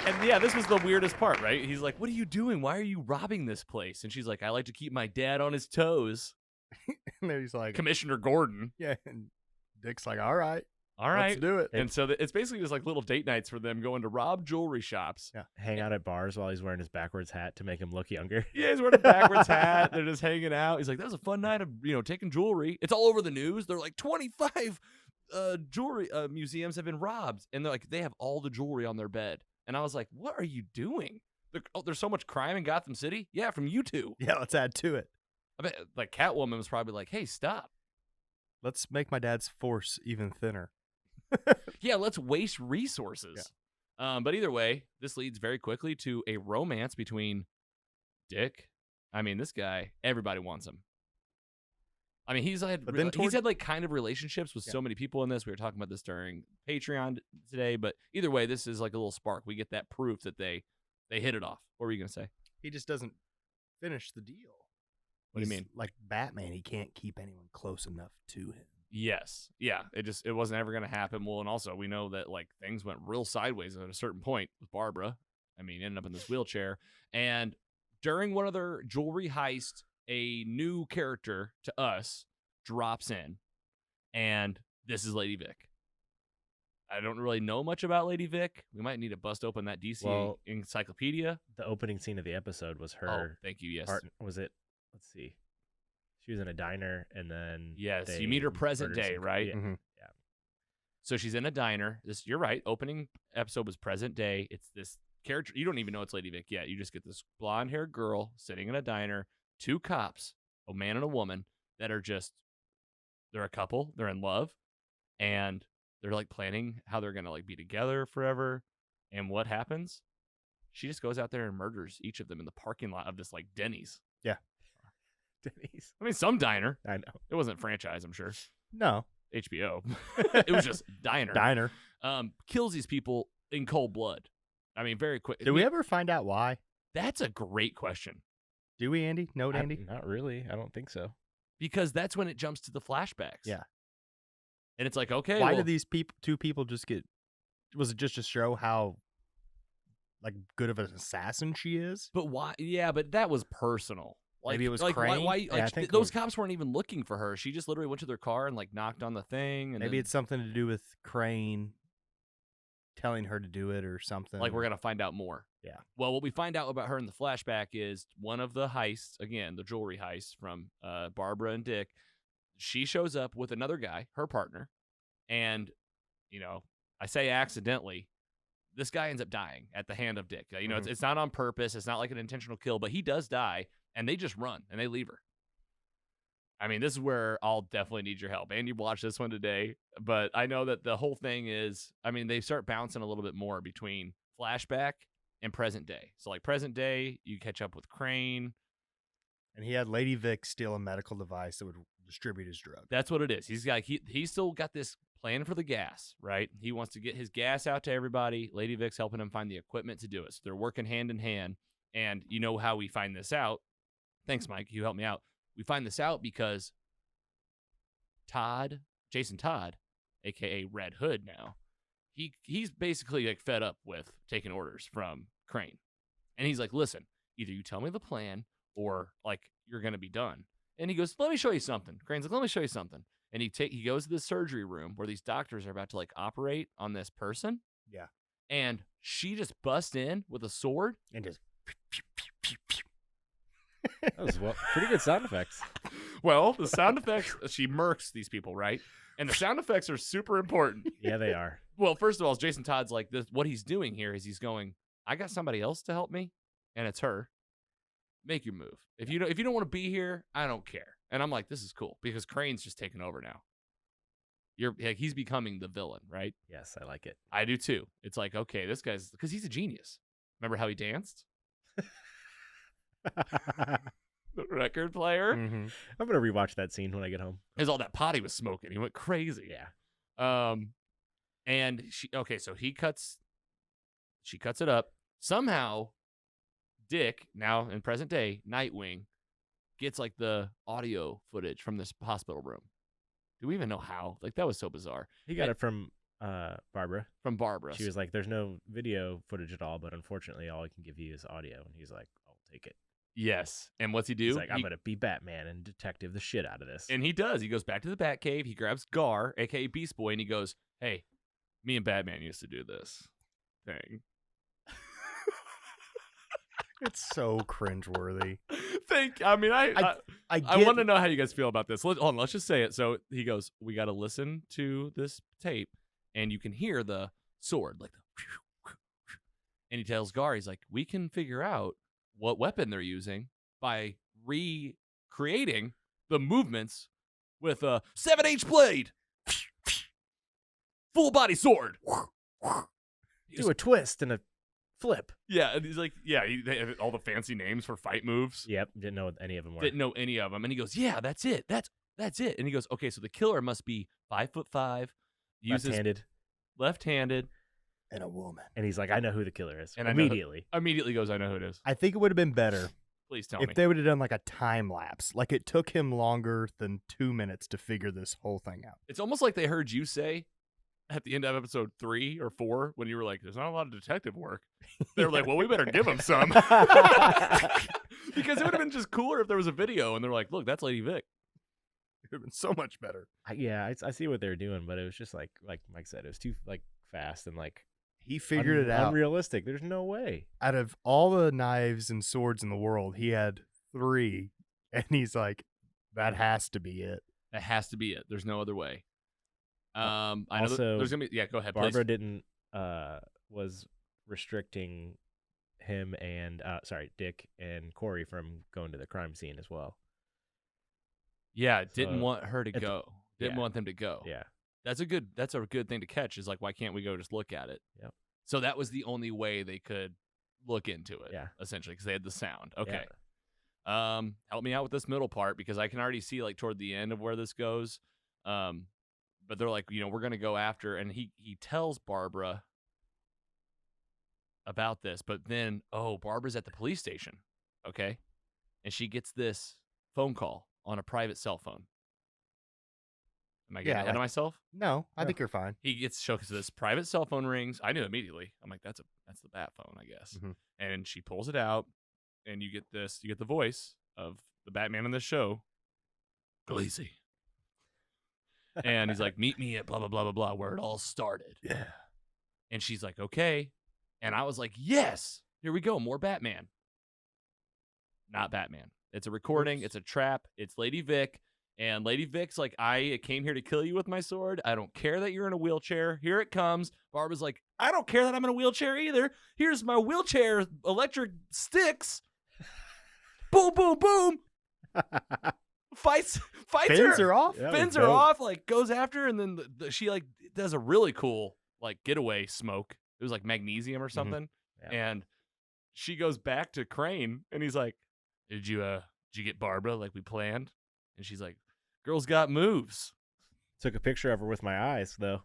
And yeah, this was the weirdest part, right? He's like, what are you doing? Why are you robbing this place? And she's like, I like to keep my dad on his toes. And then he's like, Commissioner Gordon. Yeah. And Dick's like, all right. All right. Let's do it. And so it's basically just like little date nights for them going to rob jewelry shops. Yeah. Hang out at bars while he's wearing his backwards hat to make him look younger. Yeah, he's wearing a backwards hat. They're just hanging out. He's like, that was a fun night of, taking jewelry. It's all over the news. They're like, 25 jewelry museums have been robbed. And they're like, they have all the jewelry on their bed. And I was like, what are you doing? There's so much crime in Gotham City? Yeah, from you two. Yeah, let's add to it. I bet like Catwoman was probably like, hey, stop. Let's make my dad's force even thinner. Yeah, let's waste resources. Yeah. But either way, this leads very quickly to a romance between Dick. I mean, this guy, everybody wants him. I mean, he's had like kind of relationships with so many people in this. We were talking about this during Patreon today, but either way, this is like a little spark. We get that proof that they hit it off. What were you going to say? He just doesn't finish the deal. What do you mean? Like Batman, he can't keep anyone close enough to him. Yes. Yeah. It wasn't ever going to happen. Well, and also we know that like things went real sideways at a certain point with Barbara. I mean, ended up in this wheelchair. And during one of their jewelry heists, a new character to us drops in, and this is Lady Vic. I don't really know much about Lady Vic. We might need to bust open that DC encyclopedia. The opening scene of the episode was her. Oh, thank you. Yes. Was it? Let's see. She was in a diner, and then you meet her present day, right? Yeah. Mm-hmm. Yeah. So she's in a diner. You're right. Opening episode was present day. It's this character. You don't even know it's Lady Vic yet. You just get this blonde-haired girl sitting in a diner. 2 cops, a man and a woman, that are they're a couple. They're in love, and they're like planning how they're gonna like be together forever. And what happens? She just goes out there and murders each of them in the parking lot of this like Denny's. Yeah. Denny's. I mean, some diner. I know. It wasn't franchise, I'm sure. No. HBO. It was just diner. Diner. Kills these people in cold blood. I mean, very quick. Did we ever find out why? That's a great question. Do we, Andy? No, Andy? Not really. I don't think so. Because that's when it jumps to the flashbacks. Yeah. And it's like, okay, why did these two people just get? Was it just to show how like good of an assassin she is? But why? Yeah, but that was personal. Like, maybe it was like Crane. why those cops weren't even looking for her. She just literally went to their car and like knocked on the thing. And maybe it's something to do with Crane telling her to do it or something. Like we're gonna find out more. Yeah. Well, what we find out about her in the flashback is one of the heists, again, the jewelry heist from Barbara and Dick. she shows up with another guy, her partner, and, I say accidentally, this guy ends up dying at the hand of Dick. It's not on purpose. It's not like an intentional kill, but he does die, and they just run, and they leave her. I mean, this is where I'll definitely need your help. And you watched this one today, but I know that the whole thing is, they start bouncing a little bit more between flashback and present day. So, like, present day, you catch up with Crane. And he had Lady Vic steal a medical device that would distribute his drug. That's what it is. He's still got this plan for the gas, right? He wants to get his gas out to everybody. Lady Vic's helping him find the equipment to do it. So they're working hand in hand. And you know how we find this out. Thanks, Mike. You helped me out. We find this out because Jason Todd, a.k.a. Red Hood now, he's basically like fed up with taking orders from Crane. And he's like, listen, either you tell me the plan or, like, you're going to be done. And he goes, let me show you something. Crane's like, let me show you something. And he goes to the surgery room where these doctors are about to, like, operate on this person. Yeah. And she just busts in with a sword. And just... That was pretty good sound effects. Well, the sound effects, she murks these people, right? And the sound effects are super important. Yeah, they are. Well, first of all, Jason Todd's like, what he's doing here is he's going, I got somebody else to help me, and it's her. Make your move. If you don't want to be here, I don't care. And I'm like, this is cool because Crane's just taking over now. He's becoming the villain, right? Yes, I like it. I do too. It's like, okay, this guy's, because he's a genius. Remember how he danced? The record player. Mm-hmm. I'm gonna rewatch that scene when I get home. There's all that pot he was smoking. He went crazy. Yeah. And so she cuts it up. Somehow, Dick, now in present day, Nightwing, gets like the audio footage from this hospital room. Do we even know how? Like, that was so bizarre. He got it from Barbara. From Barbara. She was like, there's no video footage at all, but unfortunately all I can give you is audio. And he's like, I'll take it. Yes. And what's he do? He's like, I'm going to be Batman and detective the shit out of this. And he does. He goes back to the Batcave. He grabs Gar, a.k.a. Beast Boy, and he goes, hey, me and Batman used to do this thing. It's so cringeworthy. I want to know how you guys feel about this. Hold on, let's just say it. So he goes, we got to listen to this tape, and you can hear the sword, like the, and he tells Gar, he's like, we can figure out what weapon they're using by recreating the movements with a 7H blade, full body sword. Do a twist and a flip. Yeah, and he's like, they have all the fancy names for fight moves. Yep, didn't know what any of them were. Didn't know any of them. And he goes, yeah, that's it. That's it. And he goes, okay, so the killer must be 5'5", left-handed, and a woman. And he's like, I know who the killer is. And immediately goes, I know who it is. I think it would have been better. Please tell me. If they would have done like a time lapse, like it took him longer than 2 minutes to figure this whole thing out. It's almost like they heard you say at the end of episode 3 or 4 when you were like, there's not a lot of detective work. They were like, well, we better give him some. Because it would have been just cooler if there was a video and they're like, look, that's Lady Vic. It would have been so much better. I see what they're doing, but it was just like Mike said, it was too like fast and like he figured it out. Unrealistic. There's no way. Out of all the knives and swords in the world, he had 3, and he's like, that has to be it. That has to be it. There's no other way. I know also, there's gonna be. Yeah, go ahead. Barbara please. was restricting him and Dick and Corey from going to the crime scene as well. Yeah, didn't want her to go. Didn't want them to go. Yeah, that's a good thing to catch. Is like, why can't we go just look at it? Yep. So that was the only way they could look into it. Yeah, essentially, because they had the sound. Okay. Yeah. Help me out with this middle part because I can already see like toward the end of where this goes. But they're like, we're going to go after, and he tells Barbara about this, but then, Barbara's at the police station, okay? And she gets this phone call on a private cell phone. Am I getting ahead of myself? No, I think you're fine. He gets shown because this private cell phone rings. I knew immediately. I'm like, that's the bat phone, I guess. Mm-hmm. And she pulls it out, and you get the voice of the Batman in this show, Gleazy. And he's like, meet me at blah, blah, blah, blah, blah, where it all started. Yeah. And she's like, okay. And I was like, yes, here we go. More Batman. Not Batman. It's a recording. Oops. It's a trap. It's Lady Vic. And Lady Vic's like, I came here to kill you with my sword. I don't care that you're in a wheelchair. Here it comes. Barbara's like, I don't care that I'm in a wheelchair either. Here's my wheelchair electric sticks. Boom, boom, boom. Fights Fins her. are off. Yeah, Fins that are was off, like goes after her, and then she like does a really cool like getaway smoke. It was like magnesium or something. Yeah. And she goes back to Crane, and he's like, Did you get Barbara like we planned? And she's like, Girl's got moves. Took a picture of her with my eyes, though.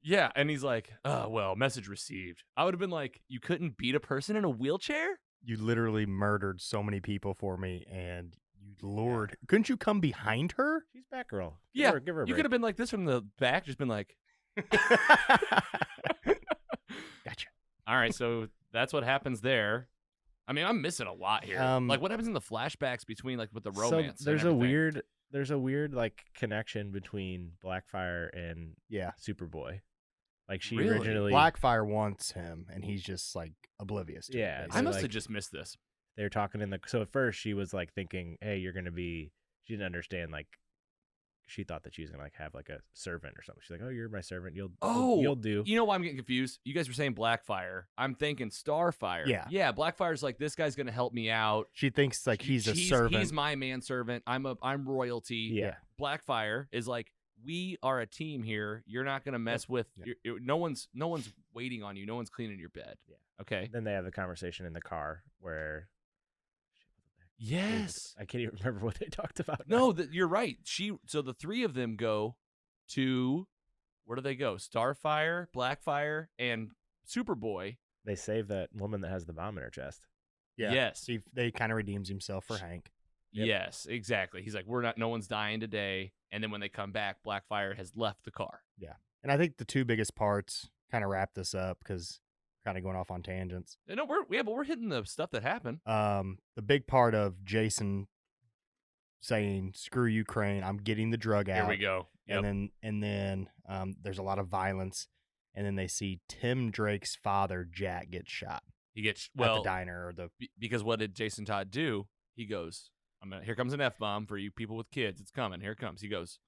Yeah, and he's like, oh, well, message received. I would have been like, you couldn't beat a person in a wheelchair? You literally murdered so many people for me, and you lured. Couldn't you come behind her? She's Batgirl. Yeah, Give her a you break. could have been like this from the back, just been like, Gotcha. all right, so that's what happens there. I mean, I'm missing a lot here. Like, what happens in the flashbacks between, like, with the romance? So there's and a everything? weird like connection between Blackfire and Superboy. Like she Really? originally Blackfire wants him, and he's just like oblivious to Yeah, it. I must like- have just missed this. they're talking in the. So at first she was like thinking, hey, you're gonna be. She didn't understand like. She thought that she was gonna like have like a servant or something. She's like, oh, you're my servant. You'll do. You know why I'm getting confused? You guys were saying Blackfire. I'm thinking Starfire. Yeah. Yeah, Blackfire's like, this guy's going to help me out. She thinks like he's a servant. He's my manservant. I'm royalty. Yeah. Blackfire is like, we are a team here. You're not going to mess with no one's waiting on you. No one's cleaning your bed. Yeah. Okay. Then they have the conversation in the car where. Yes. I can't even remember what they talked about. No, you're right. So the three of them go to, where do they go? Starfire, Blackfire, and Superboy. They save that woman that has the bomb in her chest. Yeah. Yes. They kind of redeems himself for Hank. Yep. Yes, exactly. He's like, no one's dying today. And then when they come back, Blackfire has left the car. Yeah. And I think the two biggest parts kind of wrap this up because kind of going off on tangents. No, but we're hitting the stuff that happened. The big part of Jason saying, screw you, Crane, I'm getting the drug out. Here we go. Yep. And then there's a lot of violence. And then they see Tim Drake's father, Jack, get shot. He gets at the diner or the because what did Jason Todd do? He goes, here comes an F-bomb for you people with kids. It's coming. Here it comes. He goes,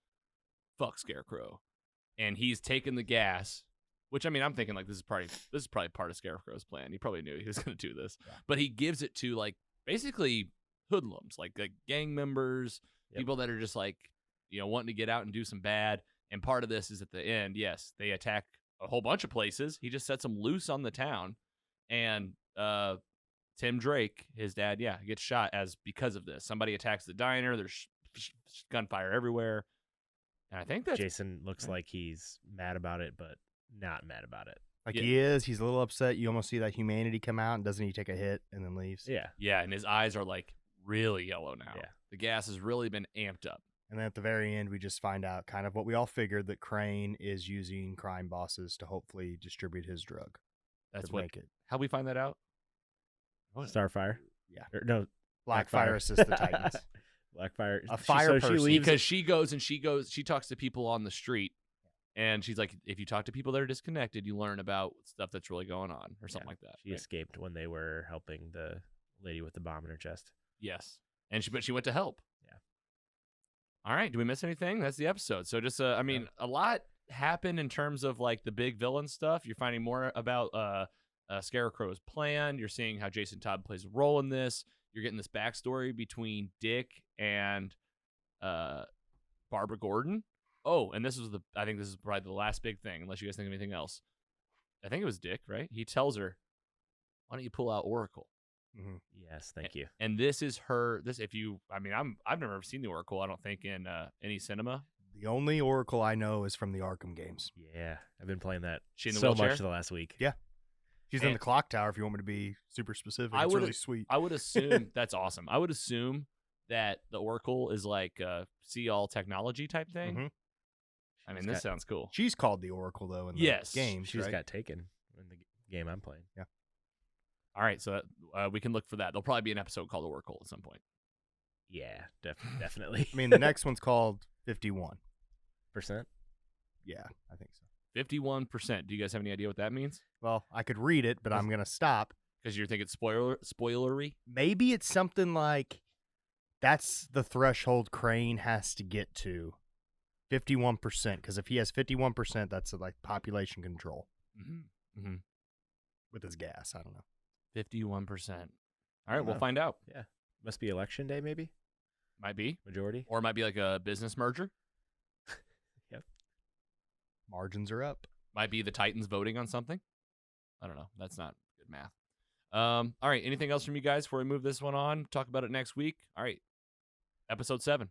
fuck Scarecrow. And he's taking the gas, which I mean, I'm thinking like this is probably part of Scarecrow's plan. He probably knew he was going to do this. Yeah. But he gives it to like basically hoodlums, like gang members, people that are just like, wanting to get out and do some bad. And part of this is at the end, yes, they attack a whole bunch of places. He just sets them loose on the town. And Tim Drake, his dad, gets shot because of this. Somebody attacks the diner. There's gunfire everywhere. And I think that Jason looks like he's mad about it, but not mad about it. Like he is. He's a little upset. You almost see that humanity come out, and doesn't he take a hit and then leaves? Yeah. Yeah, and his eyes are like really yellow now. Yeah. The gas has really been amped up. And then at the very end, we just find out kind of what we all figured, that Crane is using crime bosses to hopefully distribute his drug. That's what. Make it. How'd we find that out? Starfire. Yeah. No. Blackfire assists the Titans. Blackfire. A fire person. She leaves because she talks to people on the street, and she's like, if you talk to people that are disconnected, you learn about stuff that's really going on, or something like that. She escaped when they were helping the lady with the bomb in her chest. Yes, but she went to help. Yeah. All right. Do we miss anything? That's the episode. So just, a lot happened in terms of like the big villain stuff. You're finding more about Scarecrow's plan. You're seeing how Jason Todd plays a role in this. You're getting this backstory between Dick and Barbara Gordon. Oh, and I think this is probably the last big thing, unless you guys think of anything else. I think it was Dick, right? He tells her, why don't you pull out Oracle? Mm-hmm. Yes, thank you. And this is I've never seen the Oracle, I don't think, in any cinema. The only Oracle I know is from the Arkham games. Yeah, I've been playing that She in the so wheelchair? much the last week. Yeah. She's in the clock tower, if you want me to be super specific. It's really sweet. I would assume that's awesome. I would assume that the Oracle is like a see-all technology type thing. Mm-hmm. I mean, this sounds cool. She's called the Oracle, though, in the game. She's got taken in the game I'm playing. Yeah. All right, so we can look for that. There'll probably be an episode called Oracle at some point. Yeah, definitely. I mean, the next one's called 51%. Yeah, I think so. 51%. Do you guys have any idea what that means? Well, I could read it, but I'm going to stop. Because you're thinking spoilery? Maybe it's something like That's the threshold Crane has to get to. 51%, because if he has 51%, that's like population control with his gas. I don't know. 51%. All right, we'll find out. Yeah. Must be election day, maybe? Might be. Majority? Or it might be like a business merger. Yep. Margins are up. Might be the Titans voting on something. I don't know. That's not good math. All right, anything else from you guys before we move this one on? Talk about it next week. All right, episode 7.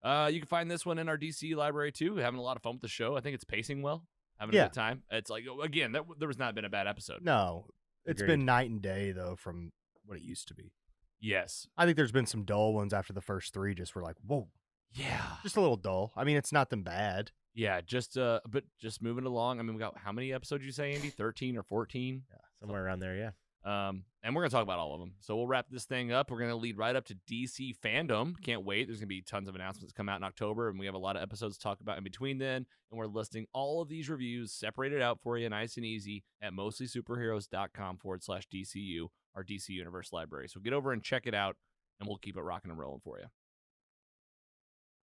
You can find this one in our DC library, too. We're having a lot of fun with the show. I think it's pacing well. Having a good time. It's like, again, there was not been a bad episode. No. It's been night and day, though, from what it used to be. Yes. I think there's been some dull ones after the first 3. Just were like, whoa. Yeah. Just a little dull. I mean, it's nothing bad. Yeah, but just moving along. I mean, we got how many episodes you say, Andy? 13 or 14? Yeah, somewhere around there, yeah. And we're going to talk about all of them. So we'll wrap this thing up. We're going to lead right up to DC fandom. Can't wait. There's going to be tons of announcements come out in October, and we have a lot of episodes to talk about in between then. And we're listing all of these reviews separated out for you nice and easy at mostlysuperheroes.com/DCU, our DC Universe library. So get over and check it out, and we'll keep it rocking and rolling for you.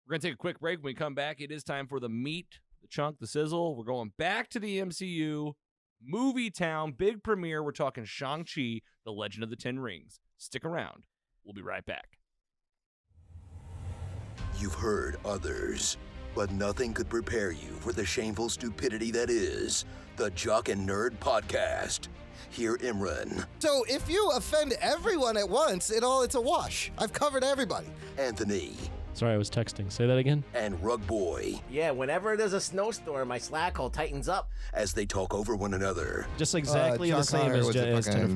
We're going to take a quick break. When we come back, it is time for the meat, the chunk, the sizzle. We're going back to the MCU. Movie Town, big premiere. We're talking Shang-Chi, The Legend of the Ten Rings. Stick around. We'll be right back. You've heard others, but nothing could prepare you for the shameful stupidity that is the Jock and Nerd Podcast. Hear Imran. So if you offend everyone at once, it's a wash. I've covered everybody. Anthony. Sorry, I was texting. Say that again. And Rug Boy. Yeah, whenever there's a snowstorm, my Slack hole tightens up. As they talk over one another. Just exactly the same as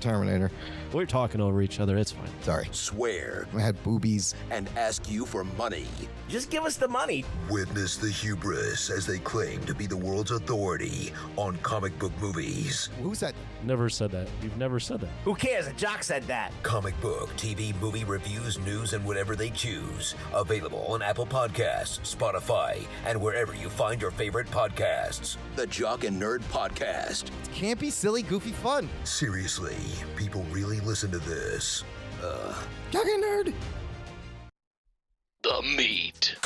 Terminator. We're talking over each other. It's fine. Sorry. Swear. I had boobies. And ask you for money. Just give us the money. Witness the hubris as they claim to be the world's authority on comic book movies. Who said? Never said that. You've never said that. Who cares? A jock said that. Comic book, TV, movie reviews, news, and whatever they choose. Available on Apple Podcasts, Spotify, and wherever you find your favorite podcasts. The Jock and Nerd Podcast. It can't be silly, goofy fun. Seriously, people really listen to this. Jock and Nerd. The meat.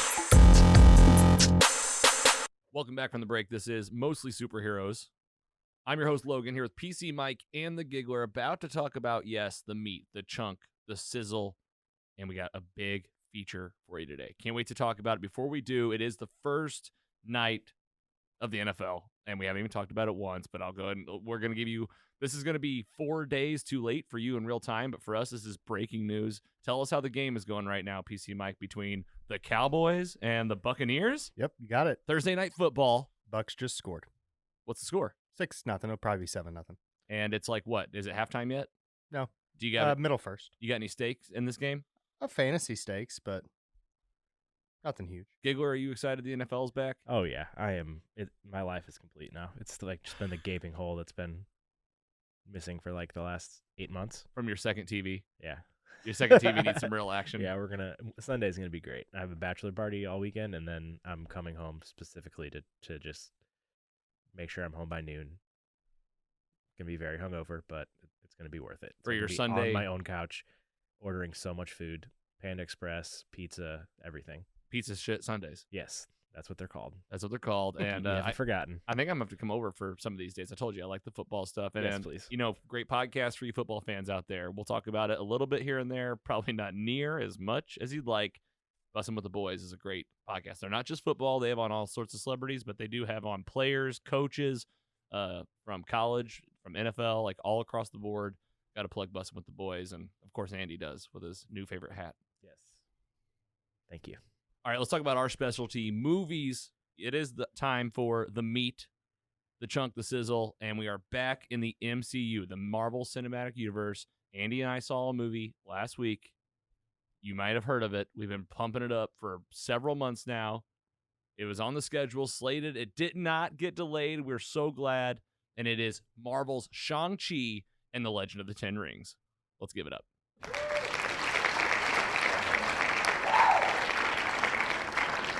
Welcome back from the break. This is Mostly Superheroes. I'm your host, Logan, here with PC Mike and the Giggler, about to talk about, yes, the meat, the chunk, the sizzle, and we got a big feature for you today. Can't wait to talk about it. Before we do, it is the first night of the NFL, and we haven't even talked about it once, but I'll go ahead and we're going to give you, this is going to be 4 days too late for you in real time, but for us, this is breaking news. Tell us how the game is going right now, PC Mike, between the Cowboys and the Buccaneers. Yep, you got it. Thursday night football. Bucks just scored. What's the score? 6-0. It'll probably be 7-0. And it's like, what? Is it halftime yet? No. Do you got middle first? You got any stakes in this game? Fantasy stakes, but nothing huge. Giggler, are you excited the NFL's back? Oh, yeah. I am. My life is complete now. It's like just been the gaping hole that's been missing for like the last 8 months. From your second TV. Yeah. Your second TV needs some real action. Yeah, Sunday's going to be great. I have a bachelor party all weekend, and then I'm coming home specifically to just make sure I'm home by noon. Going to be very hungover, but it's going to be worth it. For your be Sunday. On my own couch, ordering so much food. Panda Express, pizza, everything. Pizza shit Sundays. Yes, that's what they're called. That's what they're called. And I've forgotten. I think I'm going to have to come over for some of these days. I told you I like the football stuff. And, yes, please. Great podcast for you football fans out there. We'll talk about it a little bit here and there, probably not near as much as you'd like. Bussin' with the Boys is a great podcast. They're not just football. They have on all sorts of celebrities, but they do have on players, coaches from college, from NFL, like all across the board. Got to plug Bussin' with the Boys. And, of course, Andy does with his new favorite hat. Yes. Thank you. All right, let's talk about our specialty, movies. It is the time for the meat, the chunk, the sizzle, and we are back in the MCU, the Marvel Cinematic Universe. Andy and I saw a movie last week. You might have heard of it. We've been pumping it up for several months now. It was on the schedule, slated. It did not get delayed. We're so glad. And it is Marvel's Shang-Chi and the Legend of the Ten Rings. Let's give it up.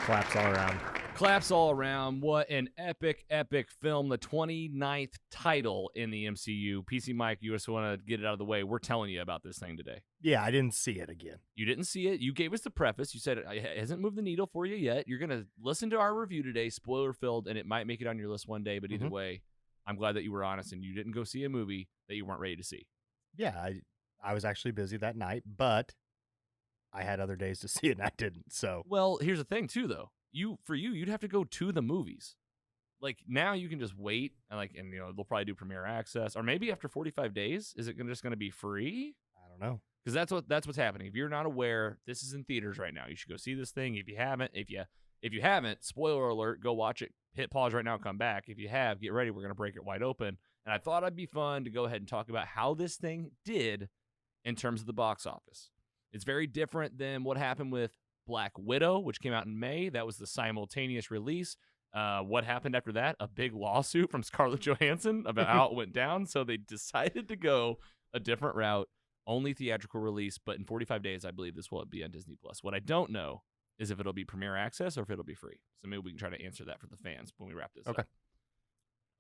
Claps all around. Claps all around. What an epic, epic film. The 29th title in the MCU. PC Mike, you just want to get it out of the way. We're telling you about this thing today. Yeah, I didn't see it again. You didn't see it. You gave us the preface. You said it hasn't moved the needle for you yet. You're going to listen to our review today, spoiler-filled, and it might make it on your list one day. But either way, I'm glad that you were honest and you didn't go see a movie that you weren't ready to see. Yeah, I was actually busy that night, but I had other days to see it and I didn't. So, well, here's the thing, too, though. You'd have to go to the movies. Like now you can just wait and they'll probably do premiere access, or maybe after 45 days, is it just going to be free? I don't know. Because that's what's happening. If you're not aware, this is in theaters right now. You should go see this thing. If you haven't, spoiler alert, go watch it. Hit pause right now, come back. If you have, get ready. We're going to break it wide open. And I thought it'd be fun to go ahead and talk about how this thing did in terms of the box office. It's very different than what happened with Black Widow, which came out in May. That was the simultaneous release. What happened after that? A big lawsuit from Scarlett Johansson about how it went down. So they decided to go a different route, only theatrical release. But in 45 days, I believe this will be on Disney+. What I don't know is if it'll be premiere access or if it'll be free. So maybe we can try to answer that for the fans when we wrap this up.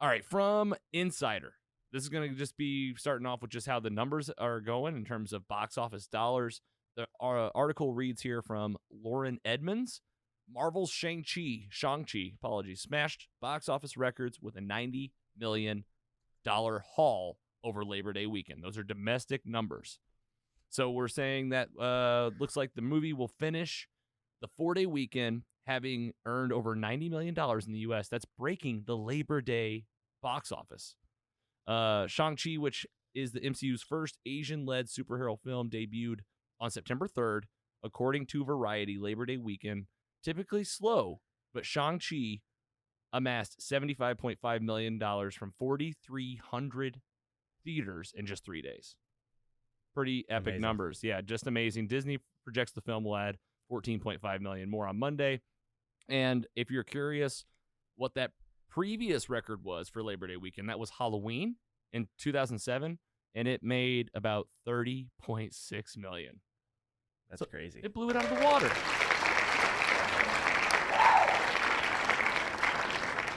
All right, from Insider. This is going to just be starting off with just how the numbers are going in terms of box office dollars. The article reads here from Lauren Edmonds. Marvel's Shang-Chi, smashed box office records with a $90 million haul over Labor Day weekend. Those are domestic numbers. So we're saying that looks like the movie will finish the 4-day weekend having earned over $90 million in the U.S. That's breaking the Labor Day box office. Shang-Chi, which is the MCU's first Asian-led superhero film, debuted on September 3rd. According to Variety, Labor Day weekend, typically slow, but Shang-Chi amassed $75.5 million from 4,300 theaters in just 3 days. Pretty epic numbers. Yeah, just amazing. Disney projects the film will add $14.5 million more on Monday. And if you're curious what that previous record was for Labor Day weekend, that was Halloween in 2007, and it made about $30.6 million. That's crazy. It blew it out of the water.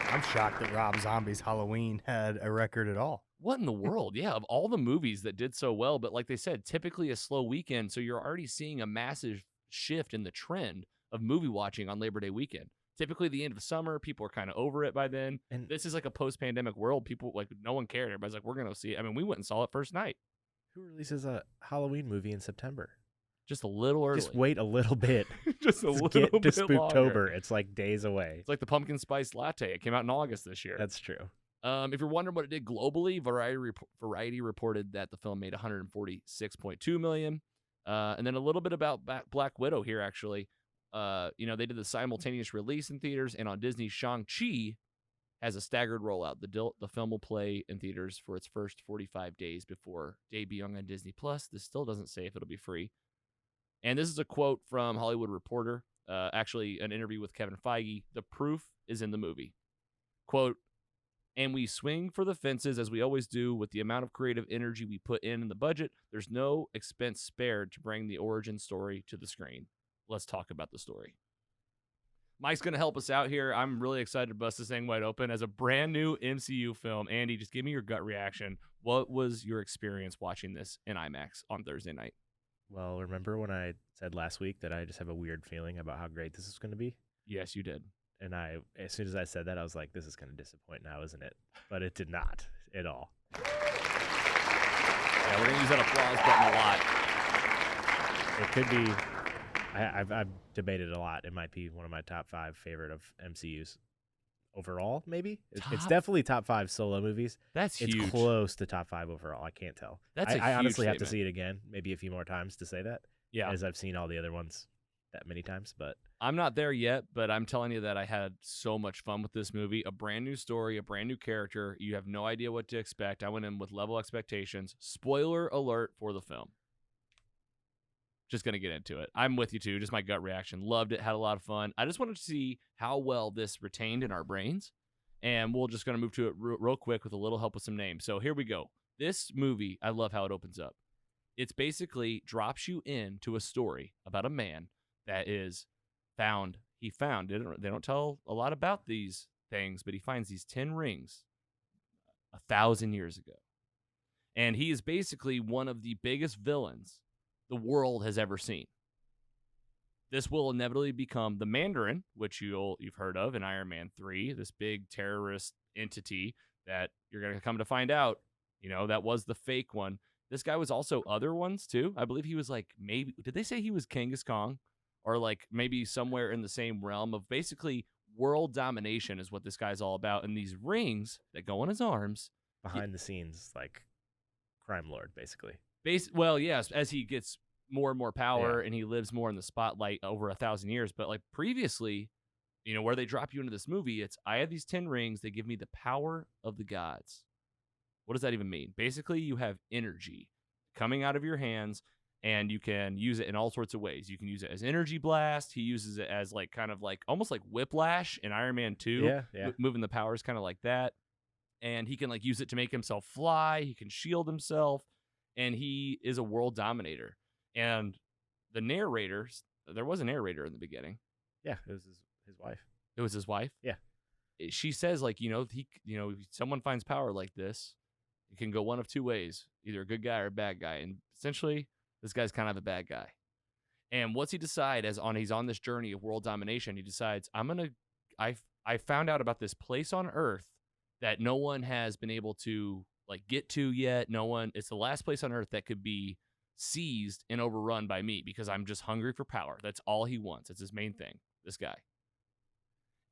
I'm shocked that Rob Zombie's Halloween had a record at all. What in the world? Yeah, of all the movies that did so well, but like they said, typically a slow weekend, so you're already seeing a massive shift in the trend of movie watching on Labor Day weekend. Typically the end of summer, people are kind of over it by then. And this is like a post-pandemic world. People, no one cared. Everybody's like, we're going to see it. I mean, we went and saw it first night. Who releases a Halloween movie in September? Just a little early. Just wait a little bit. Just a little get bit to Spooktober. Longer. It's like days away. It's like the pumpkin spice latte. It came out in August this year. That's true. If you're wondering what it did globally, Variety reported that the film made $146.2 million. And then a little bit about Black Widow here, actually. They did the simultaneous release in theaters, and on Disney, Shang-Chi has a staggered rollout. The film will play in theaters for its first 45 days before debuting on Disney+. This still doesn't say if it'll be free. And this is a quote from Hollywood Reporter, actually an interview with Kevin Feige. The proof is in the movie. Quote, and we swing for the fences as we always do with the amount of creative energy we put in the budget. There's no expense spared to bring the origin story to the screen. Let's talk about the story. Mike's going to help us out here. I'm really excited to bust this thing wide open as a brand new MCU film. Andy, just give me your gut reaction. What was your experience watching this in IMAX on Thursday night? Well, remember when I said last week that I just have a weird feeling about how great this is going to be? Yes, you did. And as soon as I said that, I was like, this is going to disappoint now, isn't it? But it did not at all. Yeah, we're going to use that applause button a lot. It could be. I've debated a lot. It might be one of my top 5 favorite of MCU's overall, maybe. It's definitely top 5 solo movies. That's huge. It's close to top 5 overall. I can't tell. I honestly have to see it again, maybe a few more times to say that. Yeah. As I've seen all the other ones that many times, but I'm not there yet, but I'm telling you that I had so much fun with this movie. A brand new story, a brand new character. You have no idea what to expect. I went in with level expectations. Spoiler alert for the film. Just going to get into it. I'm with you too. Just my gut reaction. Loved it. Had a lot of fun. I just wanted to see how well this retained in our brains. And we're just going to move to it real quick with a little help with some names. So here we go. This movie, I love how it opens up. It's basically drops you into a story about a man that is found. he found. They don't tell a lot about these things, but he finds these 10 rings 1,000 years ago. And he is basically one of the biggest villains the world has ever seen. This will inevitably become the Mandarin, which you've heard of in Iron Man 3, this big terrorist entity that you're going to come to find out, that was the fake one. This guy was also other ones too. I believe he was like, maybe, did they say he was Genghis Khan? Or like maybe somewhere in the same realm of basically world domination is what this guy's all about. And these rings that go on his arms. Behind the scenes, like crime lord, basically. Well, yes, as he gets more and more power and he lives more in the spotlight over 1,000 years. But like previously, where they drop you into this movie, it's I have these 10 rings. They give me the power of the gods. What does that even mean? Basically, you have energy coming out of your hands, and you can use it in all sorts of ways. You can use it as energy blast. He uses it as like kind of like almost like whiplash in Iron Man 2. Yeah. Moving the powers kind of like that. And he can like use it to make himself fly. He can shield himself. And he is a world dominator. And the narrator, there was a narrator in the beginning. Yeah, it was his wife. It was his wife? Yeah. She says like, if someone finds power like this, it can go one of two ways, either a good guy or a bad guy. And essentially, this guy's kind of a bad guy. And what's he decide he's on this journey of world domination? He decides, I found out about this place on Earth that no one has been able to like get to yet. It's the last place on Earth that could be seized and overrun by me because I'm just hungry for power. That's all he wants. It's his main thing, this guy.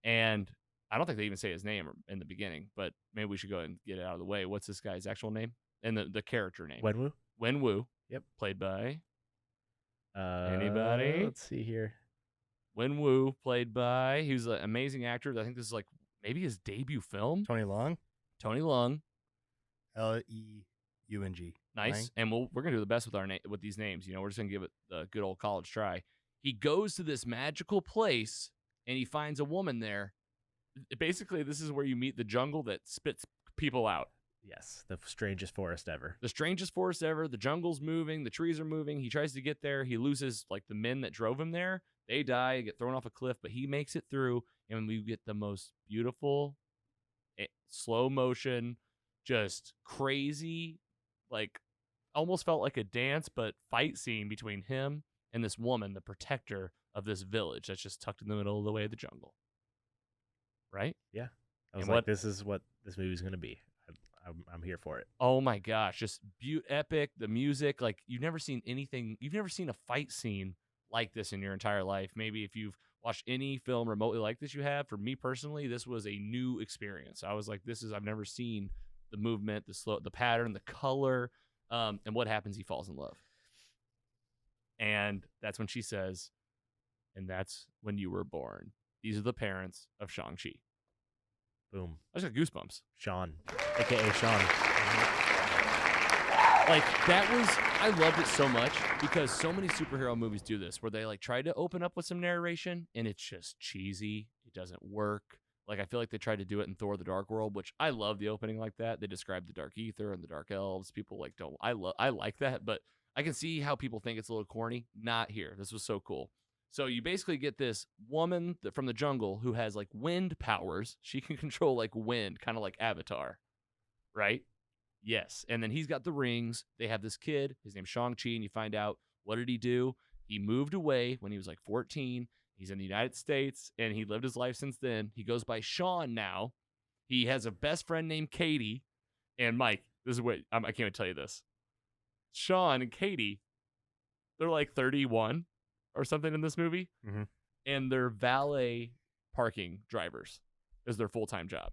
And I don't think they even say his name in the beginning, but maybe we should go ahead and get it out of the way. What's this guy's actual name? And the character name? Wenwu. Wenwu. Yep. Played by anybody? Let's see here. Wenwu, played by, he was an amazing actor. I think this is like maybe his debut film. Tony Leung. Leung. Nice. Lang. And we're going to do the best with these names. We're just going to give it the good old college try. He goes to this magical place and he finds a woman there. Basically, this is where you meet the jungle that spits people out. Yes, the strangest forest ever. The strangest forest ever. The jungle's moving. The trees are moving. He tries to get there. He loses like the men that drove him there. They die, get thrown off a cliff, but he makes it through. And we get the most beautiful, slow motion, just crazy, like almost felt like a dance, but fight scene between him and this woman, the protector of this village that's just tucked in the middle of the way of the jungle. Right? Yeah. I was like, this is what this movie's going to be. I'm here for it. Oh my gosh. Just epic. The music, like you've never seen a fight scene like this in your entire life. Maybe if you've watched any film remotely like this you have. For me personally, this was a new experience. I was like, I've never seen the movement, the pattern, the color, and what happens, he falls in love. And that's when she says, and that's when you were born. These are the parents of Shang-Chi. Boom. I just got goosebumps. Sean, a.k.a. Sean. Like, I loved it so much because so many superhero movies do this where they, like, try to open up with some narration and it's just cheesy. It doesn't work. Like, I feel like they tried to do it in Thor: The Dark World, which I love the opening like that. They describe the Dark Ether and the Dark Elves. People, like, don't. I like that, but I can see how people think it's a little corny. Not here. This was so cool. So you basically get this woman from the jungle who has, like, wind powers. She can control, like, wind, kind of like Avatar, right? Yes. And then he's got the rings. They have this kid. His name's Shang-Chi, and you find out, what did he do? He moved away when he was, like, 14. He's in the United States, and he lived his life since then. He goes by Sean now. He has a best friend named Katie. And, Mike, this is what I can't even tell you this. Sean and Katie, they're, like, 31. Or something in this movie, and they're valet parking drivers is their full-time job.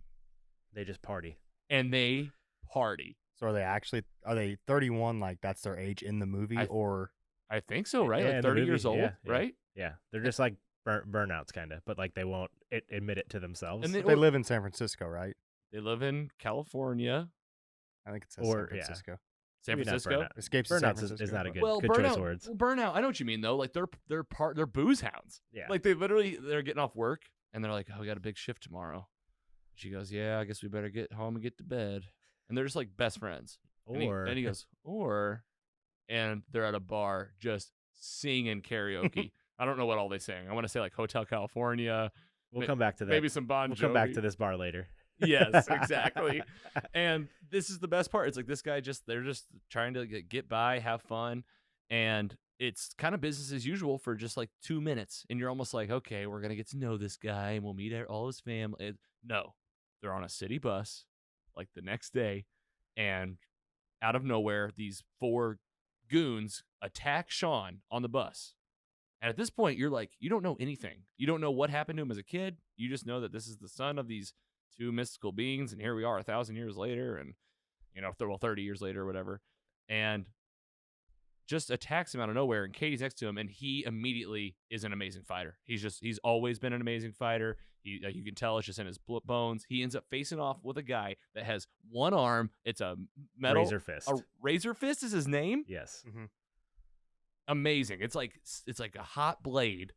They just party. And they party. So are they 31, like that's their age in the movie, or? I think so, right? Yeah, like 30 years old, yeah, right? Yeah. They're just like burnouts kind of, but like they won't admit it to themselves. And they live in San Francisco, right? They live in California. I think it says San Francisco. Yeah. San Francisco? Escapes burnout San Francisco. is not a good burnout, choice of words. Well, burnout, I know what you mean though. Like they're booze hounds. Yeah. Like they're getting off work and they're like, oh, we got a big shift tomorrow. She goes, yeah, I guess we better get home and get to bed. And they're just like best friends. And he goes, and they're at a bar just singing karaoke. I don't know what all they sing. I want to say like Hotel California. We'll come back to that. Maybe some Bon Jovi. We'll come back to this bar later. Yes, exactly. And this is the best part. It's like this guy they're just trying to get by, have fun, and it's kind of business as usual for just like 2 minutes. And you're almost like, okay, we're going to get to know this guy and we'll meet all his family. No, they're on a city bus like the next day, and out of nowhere, these 4 goons attack Sean on the bus. And at this point, you're like, you don't know anything. You don't know what happened to him as a kid. You just know that this is the son of these 2 mystical beings, and here we are 1,000 years later, and 30 years later or whatever, and just attacks him out of nowhere. And Katie's next to him, and he immediately is an amazing fighter. He's always been an amazing fighter. You can tell it's just in his bones. He ends up facing off with a guy that has one arm. It's a metal Razor Fist. A Razor Fist is his name. Yes. Mm-hmm. Amazing. It's like a hot blade,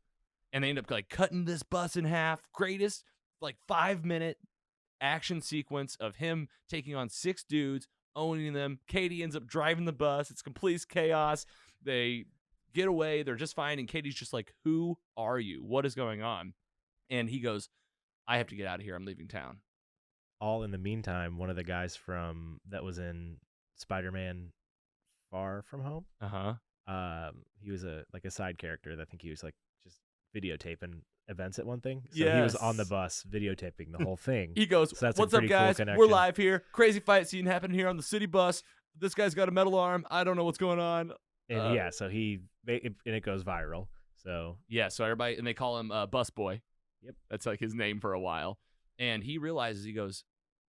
and they end up like cutting this bus in half. Greatest like 5-minute action sequence of him taking on 6 dudes, owning them. Katie ends up driving the bus. It's complete chaos. They get away. They're just fine. And Katie's just like, who are you? What is going on? And he goes, I have to get out of here. I'm leaving town. All in the meantime, one of the guys that was in Spider-Man Far From Home. He was a side character. I think he was like just videotaping events at one thing. So he was on the bus videotaping the whole thing. He goes, so that's what's up, guys? We're live here. Crazy fight scene happening here on the city bus. This guy's got a metal arm. I don't know what's going on. And so it goes viral. So so everybody, and they call him Bus Boy. Yep. That's like his name for a while. And he realizes, he goes,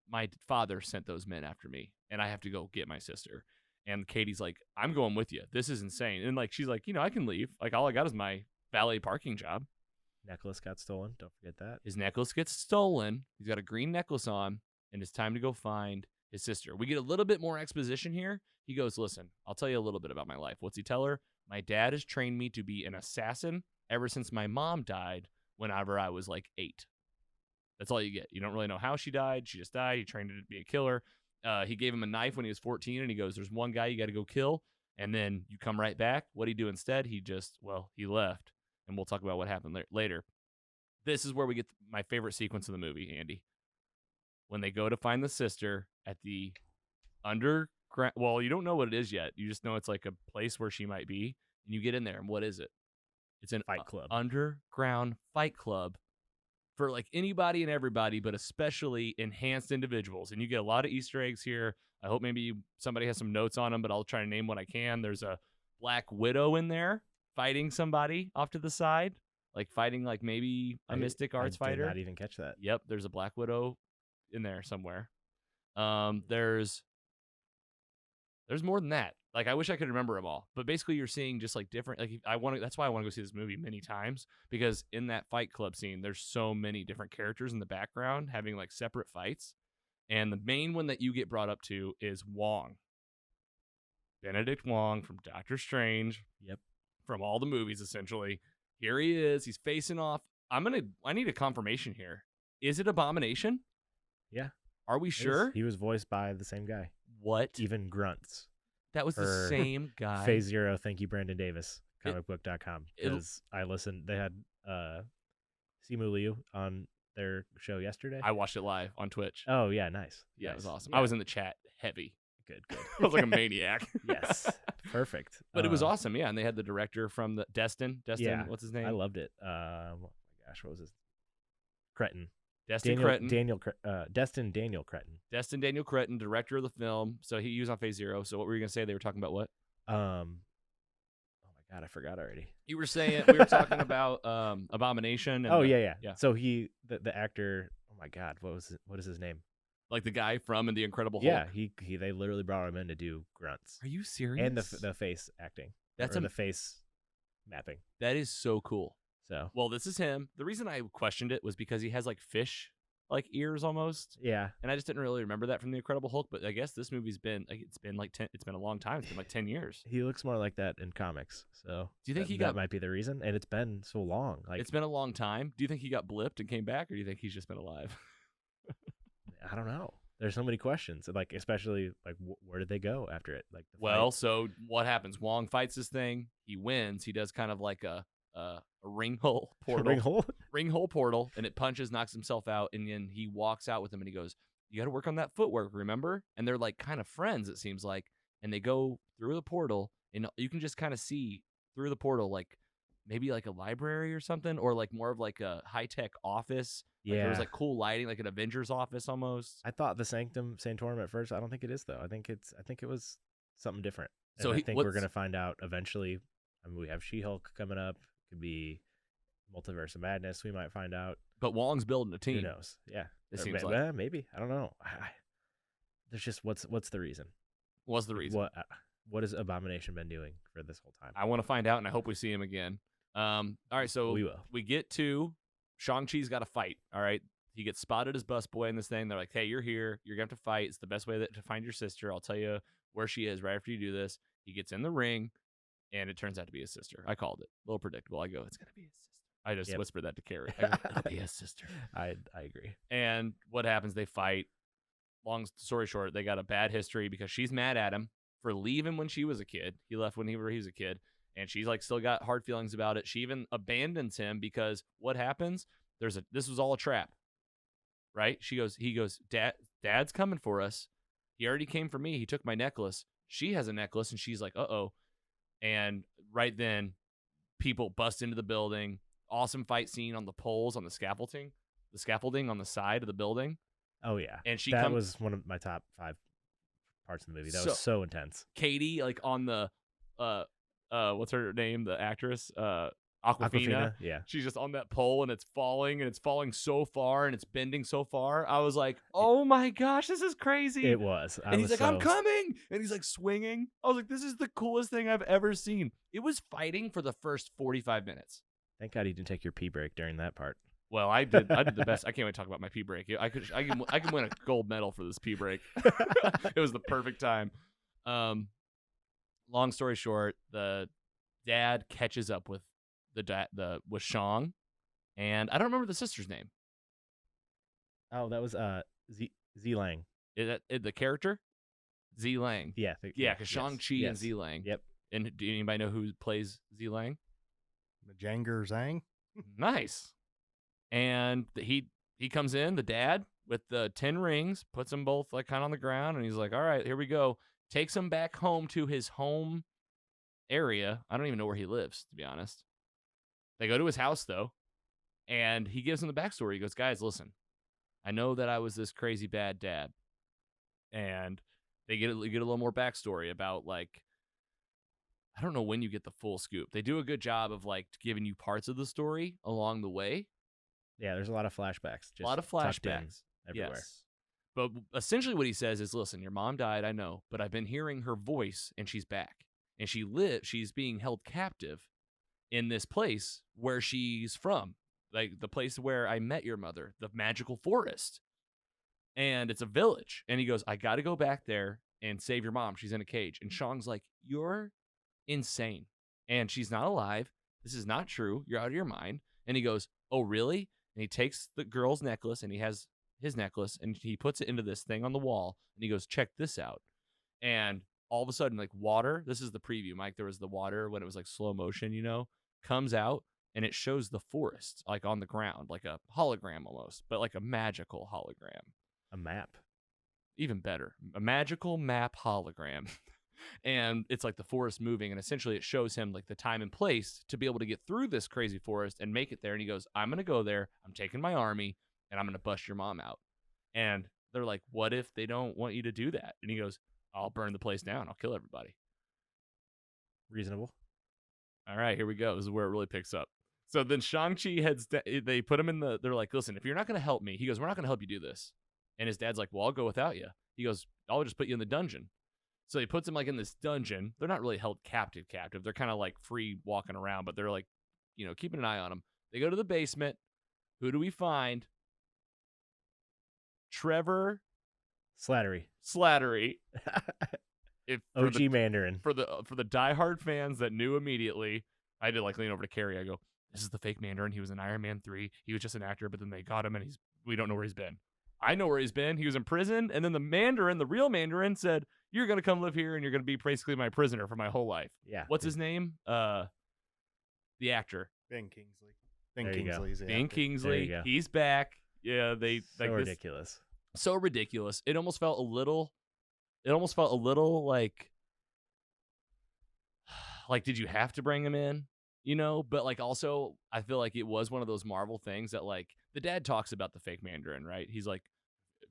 my father sent those men after me, and I have to go get my sister. And Katie's like, I'm going with you. This is insane. And like, she's like, I can leave. Like, all I got is my valet parking job. Necklace got stolen. Don't forget that. His necklace gets stolen. He's got a green necklace on, and it's time to go find his sister. We get a little bit more exposition here. He goes, listen, I'll tell you a little bit about my life. What's he tell her? My dad has trained me to be an assassin ever since my mom died whenever I was like 8. That's all you get. You don't really know how she died. She just died. He trained her to be a killer. He gave him a knife when he was 14, and he goes, there's one guy you got to go kill, and then you come right back. What'd he do instead? He left, and we'll talk about what happened later. This is where we get my favorite sequence of the movie, Andy. When they go to find the sister at the underground, well, you don't know what it is yet. You just know it's like a place where she might be, and you get in there, and what is it? It's an fight club, underground fight club for like anybody and everybody, but especially enhanced individuals. And you get a lot of Easter eggs here. I hope maybe somebody has some notes on them, but I'll try to name what I can. There's a Black Widow in there fighting somebody off to the side, like fighting like maybe a Mystic Arts fighter. I did not even catch that. Yep, there's a Black Widow in there somewhere. There's more than that. Like, I wish I could remember them all, but basically you're seeing just like different, like that's why I want to go see this movie many times, because in that fight club scene, there's so many different characters in the background having like separate fights. And the main one that you get brought up to is Wong. Benedict Wong from Doctor Strange. Yep. From all the movies, essentially. Here he is. He's facing off. I need a confirmation here. Is it Abomination? Yeah. Are we sure? He was voiced by the same guy. What? Even grunts. That was the same guy. Phase Zero, thank you, Brandon Davis, comicbook.com. Because I listened, they had Simu Liu on their show yesterday. I watched it live on Twitch. Oh, yeah, nice. Yeah, nice. It was awesome. Yeah. I was in the chat heavy. Good. I was like a maniac. Yes, perfect. But it was awesome, yeah. And they had the director from the Destin, yeah, what's his name? I loved it. Oh my gosh, what was his? Destin Daniel Cretton. Destin Daniel Cretton, director of the film. So he was on Phase Zero. So what were you gonna say? They were talking about what? Oh my god, I forgot already. You were saying we were talking about Abomination. And yeah. So the actor. Oh my god, what is his name? Like the guy from The Incredible Hulk. Yeah, they literally brought him in to do grunts. Are you serious? And the face acting. The face mapping. That is so cool. So, well, this is him. The reason I questioned it was because he has like fish like ears almost. Yeah. And I just didn't really remember that from The Incredible Hulk, but I guess this movie's been like it's been a long time. It's been like 10 years. He looks more like that in comics. So, do you think that might be the reason? And it's been so long. Like, it's been a long time. Do you think he got blipped and came back, or do you think he's just been alive? I don't know. There's so many questions, like especially like where did they go after it? Like, so what happens? Wong fights this thing. He wins. He does kind of like a ringhole portal. Ringhole portal, and it punches, knocks himself out, and then he walks out with him, and he goes, "You got to work on that footwork, remember?" And they're like kind of friends, it seems like, and they go through the portal, and you can just kind of see through the portal, like maybe like a library or something, or like more of like a high-tech office. Like there was like cool lighting, like an Avengers office almost. I thought the Sanctorum at first. I don't think it is though. I think it was something different. So I think we're gonna find out eventually. I mean, we have She-Hulk coming up. Could be Multiverse of Madness. We might find out. But Wong's building a team. Who knows? Yeah, it seems like maybe. I don't know. There's just what's the reason? What's the reason? What has Abomination been doing for this whole time? I want to find out, and I hope we see him again. All right, so we will. We get to Shang-Chi's got to fight. All right, he gets spotted as busboy in this thing. They're like, "Hey, you're here. You're gonna have to fight. It's the best way to find your sister. I'll tell you where she is right after you do this." He gets in the ring, and it turns out to be his sister. I called it. A little predictable. I go, "It's gonna be his sister." I just whispered that to Carrie. I go, "It'll be his sister." I agree. And what happens? They fight. Long story short, they got a bad history because she's mad at him for leaving when she was a kid. He left when he was a kid. And she's like still got hard feelings about it. She even abandons him because what happens? This was all a trap, right? He goes, Dad's coming for us. He already came for me. He took my necklace. She has a necklace, and she's like, uh-oh. And right then, people bust into the building. Awesome fight scene on the poles, on the scaffolding on the side of the building. Oh yeah, and that was one of my top 5 parts of the movie. That was so intense. Katie, like on the what's her name? The actress, Awkwafina. Yeah. She's just on that pole and it's falling so far and it's bending so far. I was like, oh my gosh, this is crazy. It was. And he's like, I'm coming. And he's like swinging. I was like, this is the coolest thing I've ever seen. It was fighting for the first 45 minutes. Thank God you didn't take your pee break during that part. Well, I did the best. I can't wait to talk about my pee break. I can win a gold medal for this pee break. It was the perfect time. Long story short, the dad catches up with with Shang, and I don't remember the sister's name. Oh, that was Z Lang. Is that the character? Z Lang. Yeah. Because Shang-Chi and Z Lang. Yep. And do anybody know who plays Z Lang? Majanger Zhang. Nice. And he comes in, the dad, with the 10 rings, puts them both like kind of on the ground, and he's like, all right, here we go. Takes him back home to his home area. I don't even know where he lives, to be honest. They go to his house, though, and he gives them the backstory. He goes, guys, listen, I know that I was this crazy bad dad. And they get a little more backstory about, like, I don't know when you get the full scoop. They do a good job of, like, giving you parts of the story along the way. Yeah, there's a lot of flashbacks. A lot of flashbacks. Everywhere. Yes. But essentially what he says is, listen, your mom died, I know, but I've been hearing her voice, and she's back. And she's being held captive in this place where she's from. Like, the place where I met your mother, the magical forest. And it's a village. And he goes, I got to go back there and save your mom. She's in a cage. And Shang's like, you're insane. And she's not alive. This is not true. You're out of your mind. And he goes, oh, really? And he takes the girl's necklace, and he has his necklace, and he puts it into this thing on the wall, and he goes, check this out. And all of a sudden, like, water, this is the preview, Mike, there was the water when it was like slow motion, comes out, and it shows the forest, like on the ground, like a hologram almost, but like a magical hologram. A map. Even better. A magical map hologram. And it's like the forest moving, and essentially it shows him like the time and place to be able to get through this crazy forest and make it there. And he goes, I'm going to go there. I'm taking my army, and I'm going to bust your mom out. And they're like, what if they don't want you to do that? And he goes, I'll burn the place down. I'll kill everybody. Reasonable. All right, here we go. This is where it really picks up. So then Shang-Chi they put him in they're like, listen, if you're not going to help me, he goes, we're not going to help you do this. And his dad's like, well, I'll go without you. He goes, I'll just put you in the dungeon. So he puts him like in this dungeon. They're not really held captive. They're kind of like free walking around, but they're like, keeping an eye on him. They go to the basement. Who do we find? Trevor Slattery. OG Mandarin. For the diehard fans that knew immediately, I had to like lean over to Carrie. I go, this is the fake Mandarin. He was in Iron Man 3. He was just an actor, but then they got him, and we don't know where he's been. I know where he's been. He was in prison, and then the real Mandarin said, you're going to come live here, and you're going to be basically my prisoner for my whole life. Yeah. What's his name? The actor. Ben Kingsley. Ben There you go. Kingsley's the Ben actor. Kingsley, go. he's back. Yeah, they So like this, ridiculous. so ridiculous. It almost felt a little. It almost felt a little like did you have to bring him in? You know, but like also I feel like it was one of those Marvel things that like the dad talks about the fake Mandarin, right? He's like,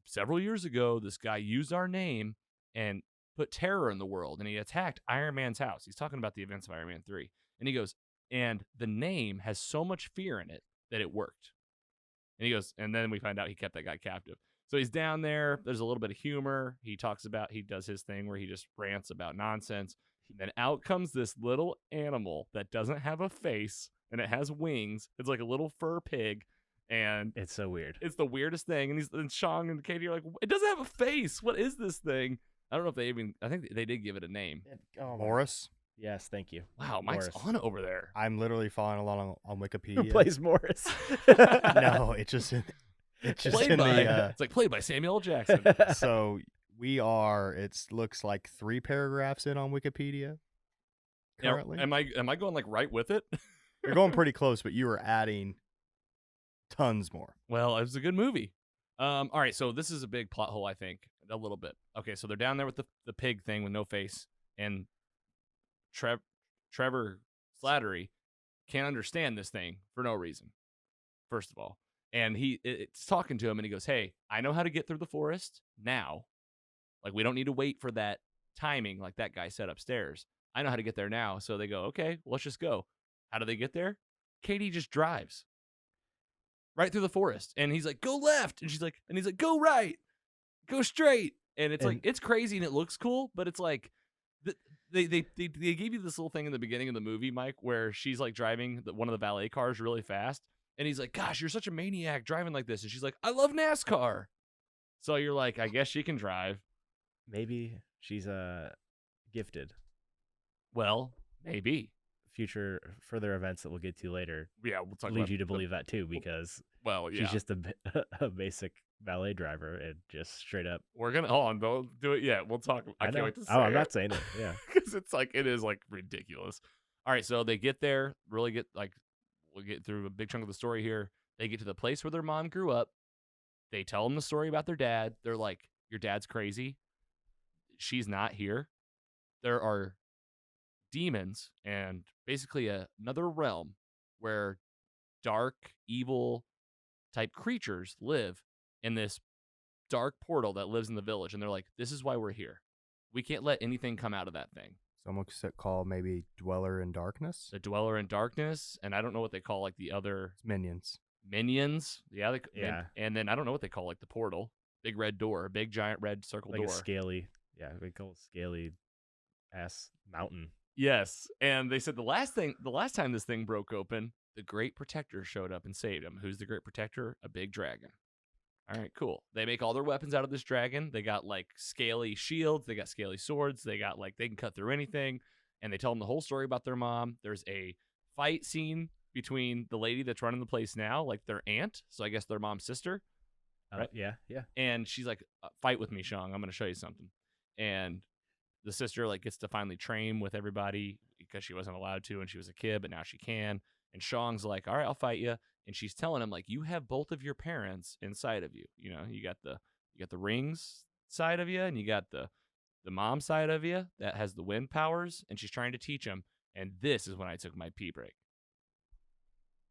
several years ago, this guy used our name and put terror in the world, and he attacked Iron Man's house. He's talking about the events of Iron Man 3. And he goes, and the name has so much fear in it that it worked. And he goes, and then we find out he kept that guy captive. So he's down there. There's a little bit of humor. He does his thing where he just rants about nonsense. And then out comes this little animal that doesn't have a face, and it has wings. It's like a little fur pig. And it's so weird. It's the weirdest thing. And Shang and Katie are like, it doesn't have a face. What is this thing? I don't know if I think they did give it a name. Morris. Yes, thank you. Wow, Mike's Morris. on it over there. I'm literally following along on Wikipedia. Who plays Morris? No, it's just played in by, the. it's like played by Samuel L. Jackson. So it looks like 3 paragraphs in on Wikipedia currently. Am I going like right with it? You're going pretty close, but you were adding tons more. Well, it was a good movie. All right, so this is a big plot hole, I think, a little bit. Okay, so they're down there with the pig thing with no face, and Trevor Slattery can't understand this thing for no reason, first of all. And it's talking to him, and he goes, hey, I know how to get through the forest now. Like, we don't need to wait for that timing like that guy said upstairs. I know how to get there now. So they go, okay, let's just go. How do they get there? Katie just drives right through the forest. And he's like, go left. And he's like, go right, go straight. And it's like, it's crazy and it looks cool, but it's like, they gave you this little thing in the beginning of the movie, Mike, where she's like driving one of the valet cars really fast. And he's like, gosh, you're such a maniac driving like this. And she's like, I love NASCAR. So you're like, I guess she can drive. Maybe she's gifted. Well, maybe. Further events that we'll get to later. Yeah, we'll talk lead about you to believe that too, because yeah. she's just a basic valet driver and just straight up. We're gonna hold on, don't do it yet. We'll talk. I can't wait to say I'm it. not saying it. Yeah, because it is like ridiculous. All right, so they get there, we'll get through a big chunk of the story here. They get to the place where their mom grew up. They tell them the story about their dad. They're like, your dad's crazy. She's not here. There are demons and basically another realm where dark, evil type creatures live in this dark portal that lives in the village. And they're like, this is why we're here. We can't let anything come out of that thing. Someone could call maybe Dweller in Darkness. The Dweller in Darkness. And I don't know what they call like the other Minions. Yeah. Yeah. And then I don't know what they call like the portal. Big red door, big giant red circle like door. A scaly. Yeah, we call it scaly ass mountain. Yes. And they said the last time this thing broke open, the Great Protector showed up and saved him. Who's the Great Protector? A big dragon. All right, cool. They make all their weapons out of this dragon. They got like scaly shields. They got scaly swords. They got like, they can cut through anything. And they tell them the whole story about their mom. There's a fight scene between the lady that's running the place now, like their aunt. So I guess their mom's sister. Right? Yeah. And she's like, fight with me, Shang. I'm going to show you something. And the sister like gets to finally train with everybody because she wasn't allowed to when she was a kid, but now she can. And Shang's like, all right, I'll fight you. And she's telling him like, you have both of your parents inside of you. You know, you got the rings side of you, and you got the mom side of you that has the wind powers. And she's trying to teach him. And this is when I took my pee break.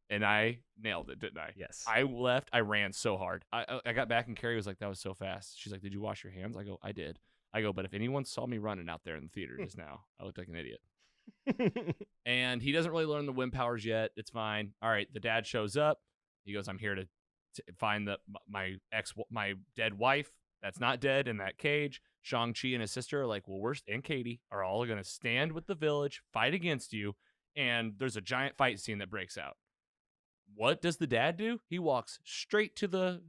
And I nailed it, didn't I? Yes. I ran so hard. I got back and Carrie was like, that was so fast. She's like, did you wash your hands? I go, I did. I go, but if anyone saw me running out there in the theater just now, I looked like an idiot. And he doesn't really learn the wind powers yet. It's fine. All right, the dad shows up. He goes, I'm here to find my dead wife that's not dead in that cage. Shang-Chi and his sister are like, well, and Katie are all going to stand with the village, fight against you, and there's a giant fight scene that breaks out. What does the dad do? He walks straight to the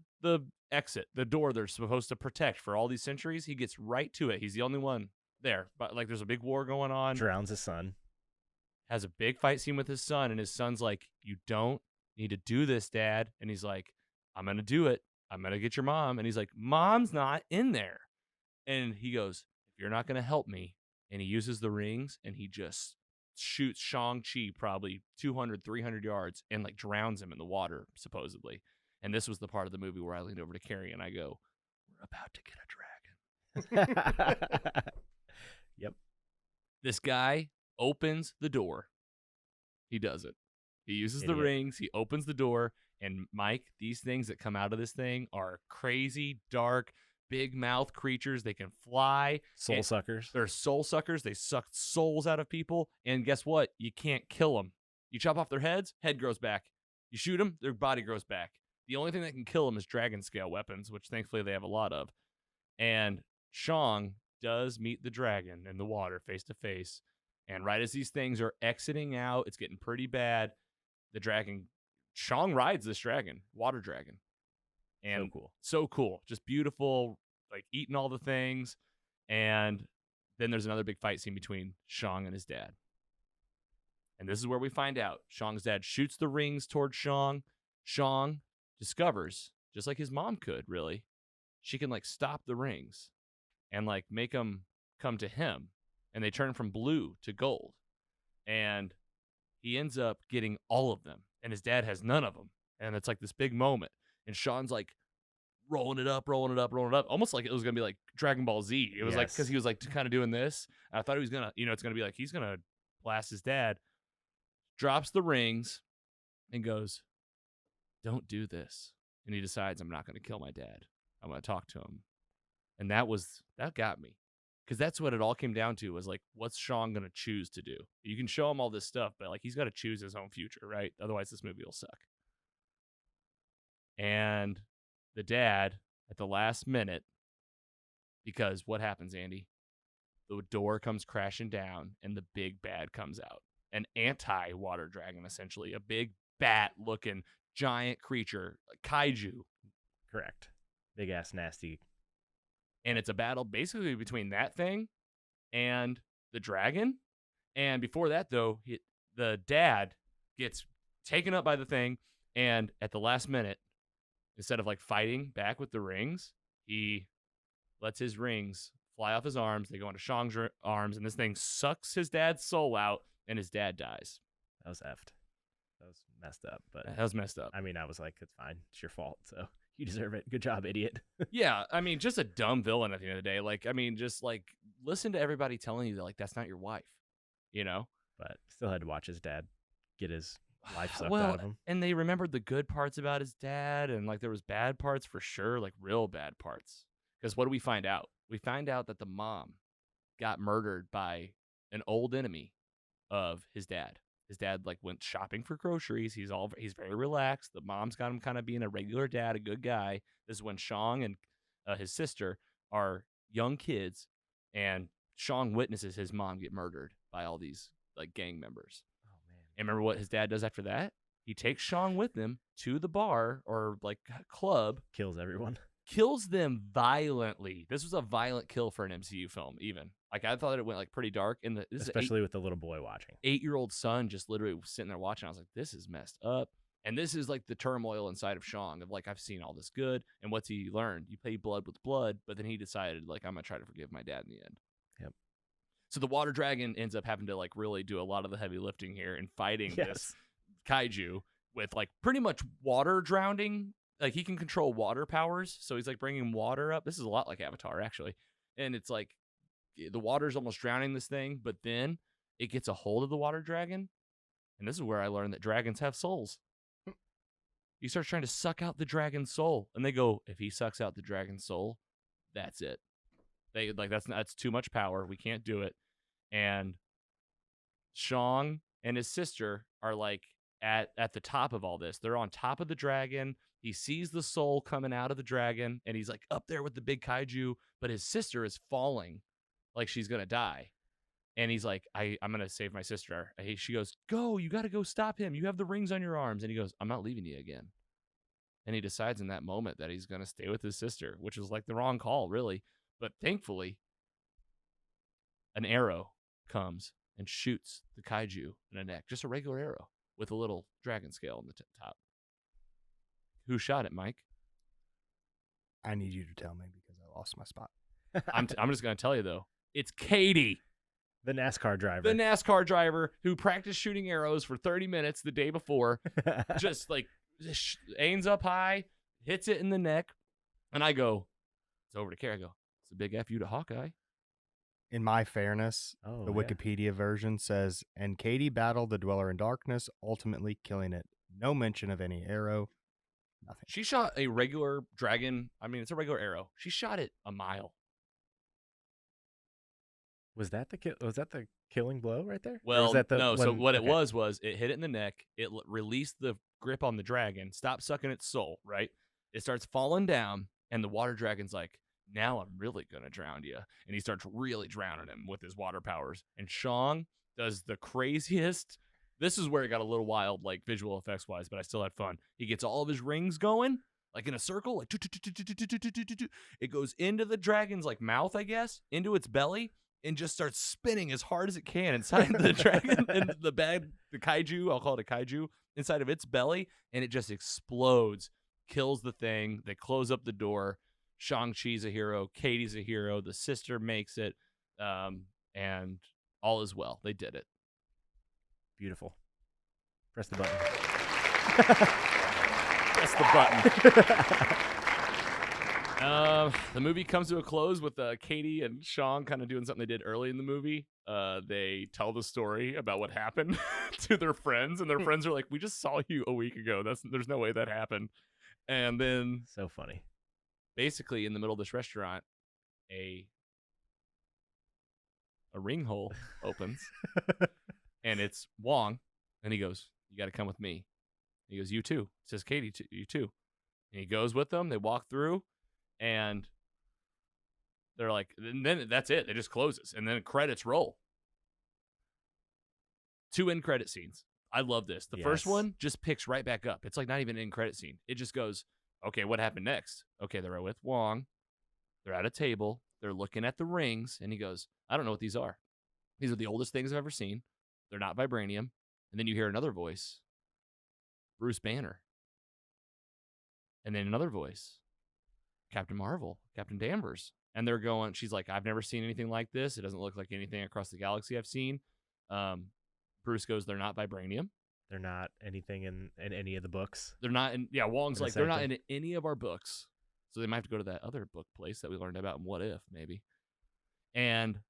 exit, the door they're supposed to protect for all these centuries. He gets right to it. He's the only one there. But like, there's a big war going on. Drowns his son. Has a big fight scene with his son, and his son's like, you don't need to do this, Dad. And he's like, I'm going to do it. I'm going to get your mom. And he's like, Mom's not in there. And he goes, if you're not going to help me, and he uses the rings, and he just shoots Shang-Chi probably 200, 300 yards and like drowns him in the water, supposedly. And this was the part of the movie where I leaned over to Carrie and I go, we're about to get a dragon. Yep. This guy opens the door. He does it. He uses the rings. He opens the door. And Mike, these things that come out of this thing are crazy, dark, big mouth creatures. They can fly. Soul suckers. They're soul suckers. They suck souls out of people. And guess what? You can't kill them. You chop off their heads, head grows back. You shoot them, their body grows back. The only thing that can kill them is dragon scale weapons, which thankfully they have a lot of. And Shang does meet the dragon in the water face to face. And right as these things are exiting out, it's getting pretty bad. The dragon, Shang rides this dragon, water dragon. And so cool. Just beautiful, like eating all the things. And then there's another big fight scene between Shang and his dad. And this is where we find out. Shang's dad shoots the rings towards Shang. Shang discovers, just like his mom could, really, she can like stop the rings and like make them come to him. And they turn from blue to gold. And he ends up getting all of them. And his dad has none of them. And it's like this big moment. And Sean's like rolling it up, almost like it was going to be like Dragon Ball Z. It was like, because he was like kind of doing this. I thought he was going to, it's going to be like, he's going to blast his dad. Drops the rings and goes, don't do this. And he decides, I'm not going to kill my dad. I'm going to talk to him. And that got me. Because that's what it all came down to, was like, what's Shang going to choose to do? You can show him all this stuff, but like he's got to choose his own future, right? Otherwise, this movie will suck. And the dad, at the last minute, because what happens, Andy? The door comes crashing down, and the big bad comes out. An anti-water dragon, essentially. A big bat-looking giant creature, a kaiju. Correct. Big-ass nasty. And it's a battle basically between that thing and the dragon. And before that, though, the dad gets taken up by the thing. And at the last minute, instead of like fighting back with the rings, he lets his rings fly off his arms. They go into Shang's arms. And this thing sucks his dad's soul out. And his dad dies. That was effed. That was messed up. But that was messed up. I mean, I was like, it's fine. It's your fault. So you deserve it. Good job, idiot. Yeah, I mean, just a dumb villain at the end of the day. Like, I mean, just like listen to everybody telling you that like that's not your wife, But still had to watch his dad get his life sucked out of him. And they remembered the good parts about his dad, and like there was bad parts for sure, like real bad parts. Because what do we find out? We find out that the mom got murdered by an old enemy of his dad. His dad like went shopping for groceries. He's very relaxed. The mom's got him kind of being a regular dad, a good guy. This is when Shang and his sister are young kids, and Shang witnesses his mom get murdered by all these like gang members. Oh man! And remember what his dad does after that? He takes Shang with him to the bar or like club. Kills everyone. Kills them violently. This was a violent kill for an MCU film, even. Like, I thought it went, like, pretty dark. Especially with the little boy watching. 8-year-old son just literally was sitting there watching. I was like, this is messed up. And this is, like, the turmoil inside of Shang of, like, I've seen all this good. And what's he learned? You pay blood with blood. But then he decided, like, I'm going to try to forgive my dad in the end. Yep. So the water dragon ends up having to, like, really do a lot of the heavy lifting here and fighting this kaiju with, like, pretty much water drowning. Like, he can control water powers, so he's, like, bringing water up. This is a lot like Avatar, actually. And it's, like, the water's almost drowning this thing, but then it gets a hold of the water dragon. And this is where I learned that dragons have souls. He starts trying to suck out the dragon's soul. And they go, if he sucks out the dragon's soul, that's it. They like, that's too much power. We can't do it. And Shang and his sister are, like, at the top of all this. They're on top of the dragon. He sees the soul coming out of the dragon, and he's like up there with the big kaiju, but his sister is falling like she's going to die. And he's like, I'm going to save my sister. She goes, go, you got to go stop him. You have the rings on your arms. And he goes, I'm not leaving you again. And he decides in that moment that he's going to stay with his sister, which was like the wrong call, really. But thankfully, an arrow comes and shoots the kaiju in the neck. Just a regular arrow with a little dragon scale on the top. Who shot it, Mike? I need you to tell me because I lost my spot. I'm just going to tell you, though. It's Katie. The NASCAR driver. The NASCAR driver who practiced shooting arrows for 30 minutes the day before, just like aims up high, hits it in the neck. And I go, it's over to Carrie. I go, it's a big F you to Hawkeye. In my fairness, the Wikipedia version says, and Katie battled the Dweller in Darkness, ultimately killing it. No mention of any arrow. Nothing. She shot a regular dragon. I mean, it's a regular arrow. She shot it a mile. Was that the killing blow right there? Well, was that no. So what it was it hit it in the neck. It released the grip on the dragon, stopped sucking its soul, right? It starts falling down, and the water dragon's like, now I'm really going to drown you. And he starts really drowning him with his water powers. And Shang does the craziest. This is where it got a little wild, like visual effects wise, but I still had fun. He gets all of his rings going, like in a circle, like it goes into the dragon's like mouth, I guess, into its belly, and just starts spinning as hard as it can inside the dragon and the kaiju, I'll call it a kaiju, inside of its belly, and it just explodes, kills the thing. They close up the door. Shang-Chi's a hero. Katie's a hero. The sister makes it, and all is well. They did it. Beautiful. Press the button. Press the button. The movie comes to a close with Katie and Shang kind of doing something they did early in the movie. They tell the story about what happened to their friends, and their friends are like, "We just saw you a week ago. There's no way that happened." And then, so funny. Basically, in the middle of this restaurant, a ring hole opens, and it's Wong, and he goes, "You got to come with me." He goes, "You too." It says, "Katie, you too." And he goes with them. They walk through, and they're like, and then that's it. It just closes, and then credits roll. 2 end credit scenes. I love this. The first one just picks right back up. It's like not even an end credit scene. It just goes, okay, what happened next? Okay, they're with Wong. They're at a table. They're looking at the rings, and he goes, I don't know what these are. These are the oldest things I've ever seen. They're not vibranium. And then you hear another voice, Bruce Banner. And then another voice, Captain Marvel, Captain Danvers. And they're going, she's like, I've never seen anything like this. It doesn't look like anything across the galaxy I've seen. Bruce goes, they're not vibranium. They're not anything in any of the books. They're not in, Wong's like, they're not in any of our books. So they might have to go to that other book place that we learned about in What If, maybe. And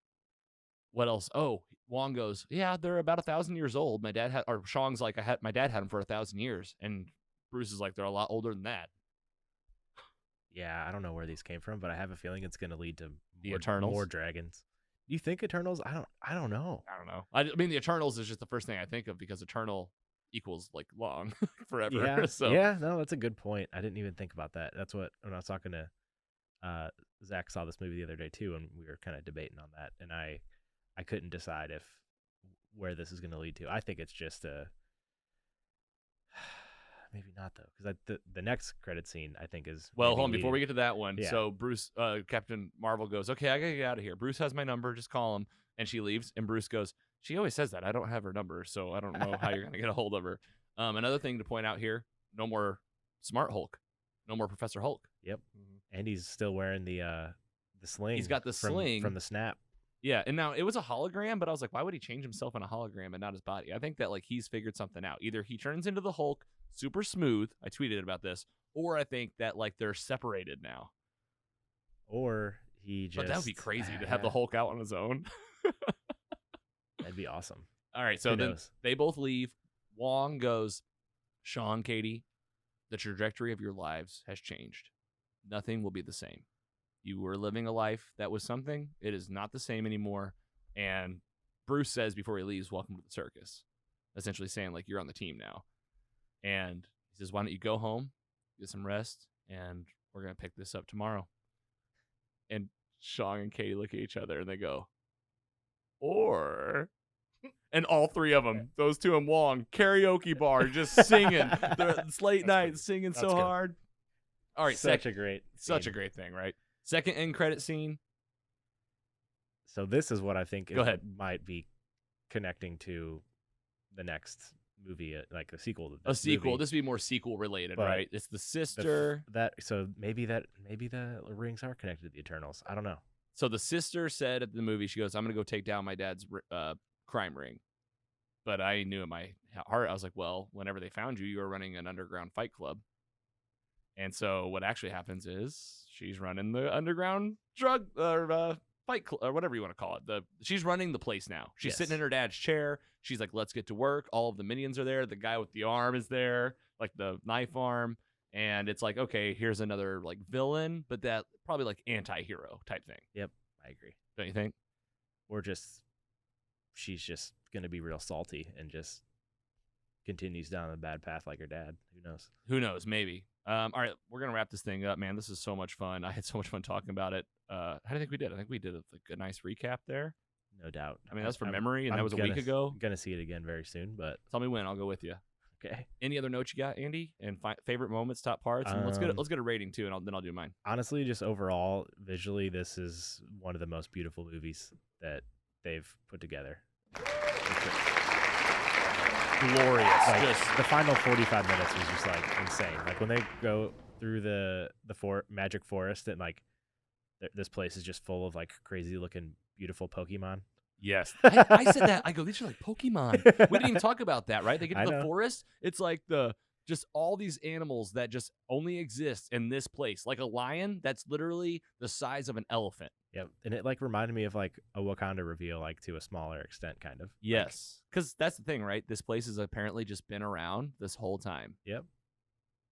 what else? Oh, Wong goes, yeah, they're about 1,000 years old. My dad had, or Shang's like, my dad had them for 1,000 years. And Bruce is like, they're a lot older than that. Yeah, I don't know where these came from, but I have a feeling it's going to lead to the Eternals. More dragons. Do you think Eternals? I don't know. I don't know. I mean, the Eternals is just the first thing I think of because Eternal equals like long forever. Yeah, so. Yeah, no, that's a good point. I didn't even think about that. That's what, when I was talking to Zach, saw this movie the other day too, and we were kind of debating on that, and I couldn't decide where this is going to lead to. I think it's just maybe not though, because the next credit scene I think is hold on before we get to that one. Yeah. So Bruce, Captain Marvel goes, okay, I gotta get out of here. Bruce has my number, just call him. And she leaves, and Bruce goes, she always says that. I don't have her number, so I don't know how you're gonna get a hold of her. Another thing to point out here: no more Smart Hulk, no more Professor Hulk. Yep, and he's still wearing the sling. He's got the sling from the snap. Yeah, and now it was a hologram, but I was like, why would he change himself in a hologram and not his body? I think that like he's figured something out. Either he turns into the Hulk super smooth, I tweeted about this, or I think that like they're separated now. Or he just... But that would be crazy to have the Hulk out on his own. That'd be awesome. All right, so then they both leave. Wong goes, Sean, Katie, the trajectory of your lives has changed. Nothing will be the same. You were living a life that was something. It is not the same anymore. And Bruce says before he leaves, welcome to the circus. Essentially saying, like, you're on the team now. And he says, why don't you go home, get some rest, and we're going to pick this up tomorrow. And Sean and Katie look at each other, and they go, or... And all three of them, those two and Wong, karaoke bar, just singing. It's late night, singing so hard. All right, such a great thing, right? Second end credit scene. So this is what I think Go ahead. Might be connecting to the next movie, like a sequel. To a sequel. Movie. This would be more sequel related, but right? It's the sister. So maybe the rings are connected to the Eternals. I don't know. So the sister said at the movie, she goes, I'm going to go take down my dad's crime ring. But I knew in my heart, I was like, well, whenever they found you, you were running an underground fight club. And so what actually happens is she's running the underground drug fight club, or whatever you want to call it. She's running the place now. She's sitting in her dad's chair. She's like, let's get to work. All of the minions are there. The guy with the arm is there, like the knife arm. And it's like, okay, here's another like villain, but that probably like anti-hero type thing. Yep, I agree. Don't you think? Or just she's just going to be real salty and just continues down the bad path like her dad. Who knows? Who knows? Maybe. All right, we're going to wrap this thing up, man. This is so much fun. I had so much fun talking about it. How do you think we did? I think we did a nice recap there. No doubt. I mean, that's from memory, and that was a week ago. I'm going to see it again very soon, but tell me when. I'll go with you. Okay. Any other notes you got, Andy? And favorite moments, top parts? And let's get a rating, too, and then I'll do mine. Honestly, just overall, visually, this is one of the most beautiful movies that they've put together. Glorious. Like, just the final 45 minutes was just like insane. Like when they go through the magic forest and like this place is just full of like crazy looking beautiful Pokemon. Yes. I said that. I go, these are like Pokemon. We didn't even talk about that, right? They get to the forest. It's like just all these animals that just only exist in this place. Like a lion that's literally the size of an elephant. Yep. And it like reminded me of like a Wakanda reveal, like to a smaller extent, kind of. Yes. Because that's the thing, right? This place has apparently just been around this whole time. Yep.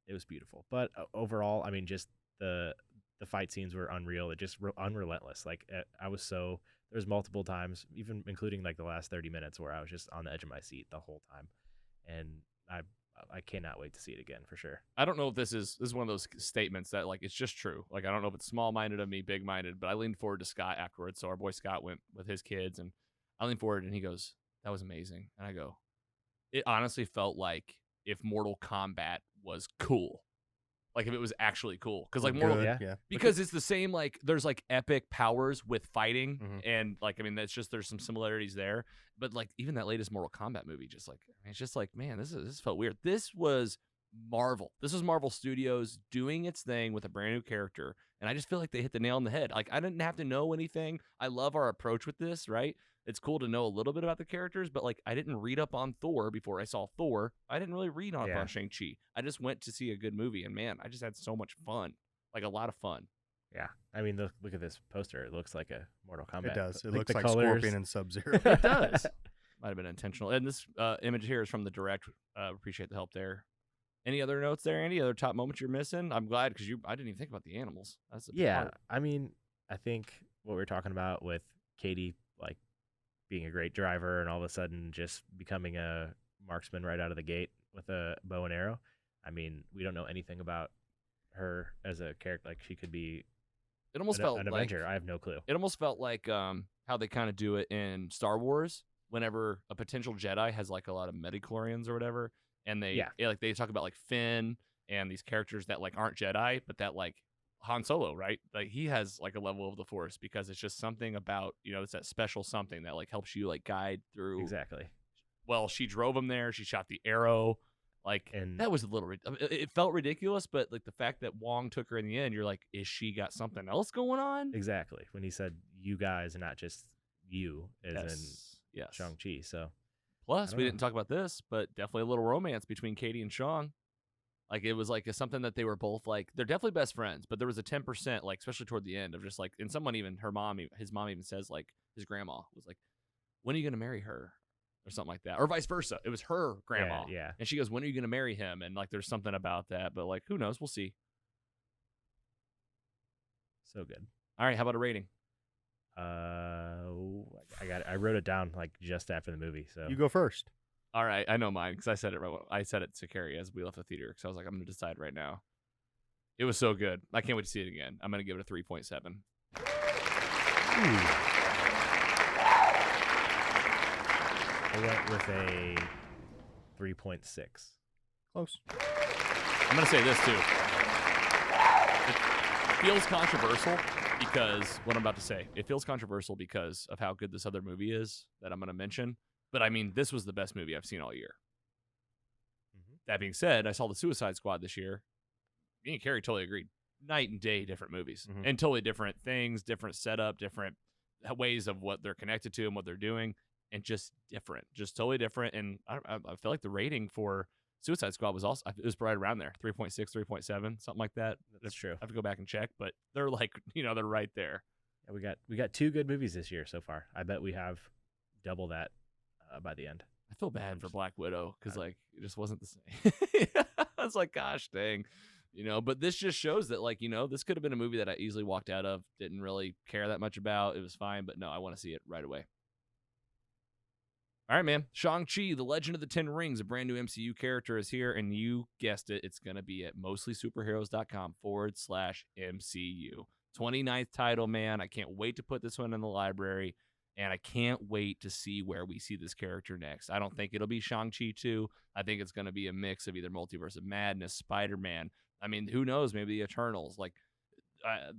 It was beautiful. But overall, I mean, just the fight scenes were unreal. It just unrelentless. Like there's multiple times, even including like the last 30 minutes where I was just on the edge of my seat the whole time. And I cannot wait to see it again for sure. I don't know if this is one of those statements that like it's just true. Like I don't know if it's small-minded of me, big-minded, but I leaned forward to Scott afterwards. So our boy Scott went with his kids, and I leaned forward and he goes, "That was amazing." And I go, "It honestly felt like if Mortal Kombat was cool." Like if it was actually cool, because like because it's the same. Like there's like epic powers with fighting, and like I mean that's just there's some similarities there. But like even that latest Mortal Kombat movie, just like it's just like man, this felt weird. This was Marvel. This was Marvel Studios doing its thing with a brand new character, and I just feel like they hit the nail on the head. Like I didn't have to know anything. I love our approach with this, right? It's cool to know a little bit about the characters, but like I didn't read up on Thor before I saw Thor. I didn't really read up on Shang-Chi. I just went to see a good movie, and man, I just had so much fun, like a lot of fun. Yeah, I mean, look at this poster. It looks like a Mortal Kombat. It does. It like looks like colors. Scorpion and Sub-Zero. It does. Might have been intentional. And this image here is from the direct. Appreciate the help there. Any other notes there, Andy? Other top moments you're missing? I'm glad because I didn't even think about the animals. That's part. I mean, I think what we were talking about with Katie, like being a great driver and all of a sudden just becoming a marksman right out of the gate with a bow and arrow. I mean, we don't know anything about her as a character. Like she could be it almost felt an Avenger. I have no clue. It almost felt like how they kind of do it in Star Wars whenever a potential Jedi has like a lot of midichlorians or whatever. And they they talk about like Finn and these characters that like aren't Jedi, but that like Han Solo, right? Like he has like a level of the Force because it's just something about, it's that special something that like helps you like guide through. Exactly. Well, she drove him there. She shot the arrow. Like that was a little, it felt ridiculous, but like the fact that Wong took her in the end, you're like, is she got something else going on? Exactly. When he said you guys and not just you as in Shang-Chi. So plus we didn't talk about this, but definitely a little romance between Katie and Shang. Like it was like something that they were both like, they're definitely best friends, but there was a 10%, like, especially toward the end of just like, and someone even his mom even says like his grandma was like, when are you going to marry her? Or something like that, or vice versa. It was her grandma. Yeah. And she goes, when are you going to marry him? And like, there's something about that, but like, who knows? We'll see. So good. All right. How about a rating? I wrote it down like just after the movie. So you go first. All right. I know mine because I said it right. I said it to Carrie as we left the theater because I was like, I'm going to decide right now. It was so good. I can't wait to see it again. I'm going to give it a 3.7. I went with a 3.6. Close. I'm going to say this, too. It feels controversial because what I'm about to say. It feels controversial because of how good this other movie is that I'm going to mention. But, I mean, this was the best movie I've seen all year. That being said, I saw The Suicide Squad this year. Me and Carrie totally agreed. night and day different movies and totally different things, different setup, different ways of what they're connected to and what they're doing, and just totally different. And I feel like the rating for Suicide Squad was right around there, 3.6, 3.7, something like that. That's true. I have to go back and check, but they're like, they're right there. Yeah, we got 2 good movies this year so far. I bet we have double that by the end. I feel bad for Black Widow because it just wasn't the same. I was like, gosh, dang, But this just shows that, this could have been a movie that I easily walked out of, didn't really care that much about. It was fine, but no, I want to see it right away. All right, man. Shang-Chi, The Legend of the Ten Rings, a brand new MCU character is here, and you guessed it, it's going to be at mostlysuperheroes.com/MCU. 29th title, man. I can't wait to put this one in the library. And I can't wait to see where we see this character next. I don't think it'll be Shang-Chi 2. I think it's going to be a mix of either Multiverse of Madness, Spider-Man. I mean, who knows? Maybe the Eternals. I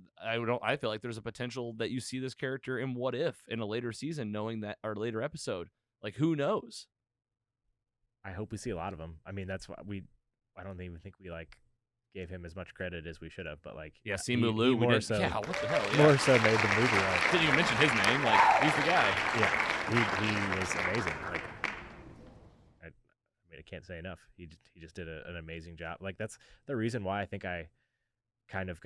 feel like there's a potential that you see this character in What If in a later season, knowing that, or later episode. Who knows? I hope we see a lot of them. I mean, that's why I don't even think we gave him as much credit as we should have, but Simu Liu, what the hell? Yeah. More so made the movie. Didn't even mention his name. He's the guy. Yeah, he was amazing. I can't say enough. He just did an amazing job. That's the reason why I think I kind of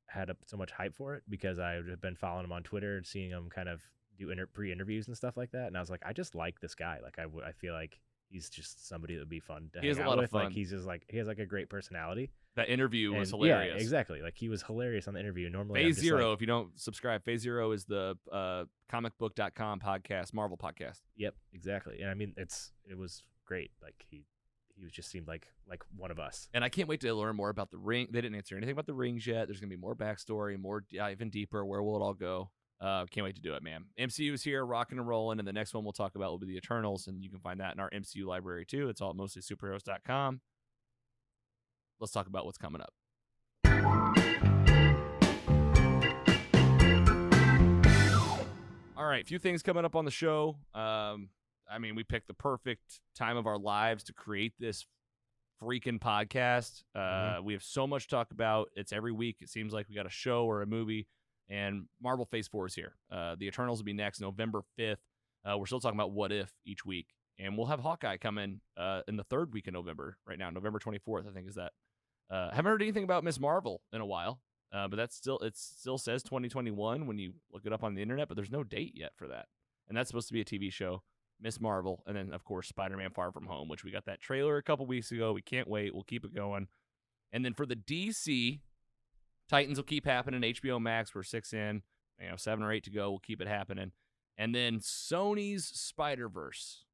had so much hype for it, because I have been following him on Twitter and seeing him kind of do pre-interviews and stuff like that, and I was like, I just like this guy. I feel like he's just somebody that would be fun to hang out with. He has a lot of fun. He's just he has a great personality. That interview was hilarious. Yeah, exactly. He was hilarious on the interview. Normally, Phase Zero, if you don't subscribe, Phase Zero is the comicbook.com podcast, Marvel podcast. Yep, exactly. And I mean, it was great. He just seemed like one of us. And I can't wait to learn more about the ring. They didn't answer anything about the rings yet. There's going to be more backstory, more even deeper. Where will it all go? Can't wait to do it, man. MCU is here, rocking and rolling, and the next one we'll talk about will be the Eternals, and you can find that in our MCU library too. It's all at mostlysuperheroes.com. Let's talk about what's coming up. All right, a few things coming up on the show. We picked the perfect time of our lives to create this freaking podcast. We have so much to talk about. It's every week. It seems like we got a show or a movie. And Marvel Phase 4 is here. The Eternals will be next, November 5th. We're still talking about What If each week. And we'll have Hawkeye come in the 3rd week in November right now. November 24th, I think, is that. Haven't heard anything about Miss Marvel in a while. But it still says 2021 when you look it up on the internet. But there's no date yet for that. And that's supposed to be a TV show. Miss Marvel. And then, of course, Spider-Man Far From Home, which we got that trailer a couple weeks ago. We can't wait. We'll keep it going. And then for the DC... Titans will keep happening. HBO Max, we're 6 in. 7 or 8 to go. We'll keep it happening. And then Sony's Spider-Verse.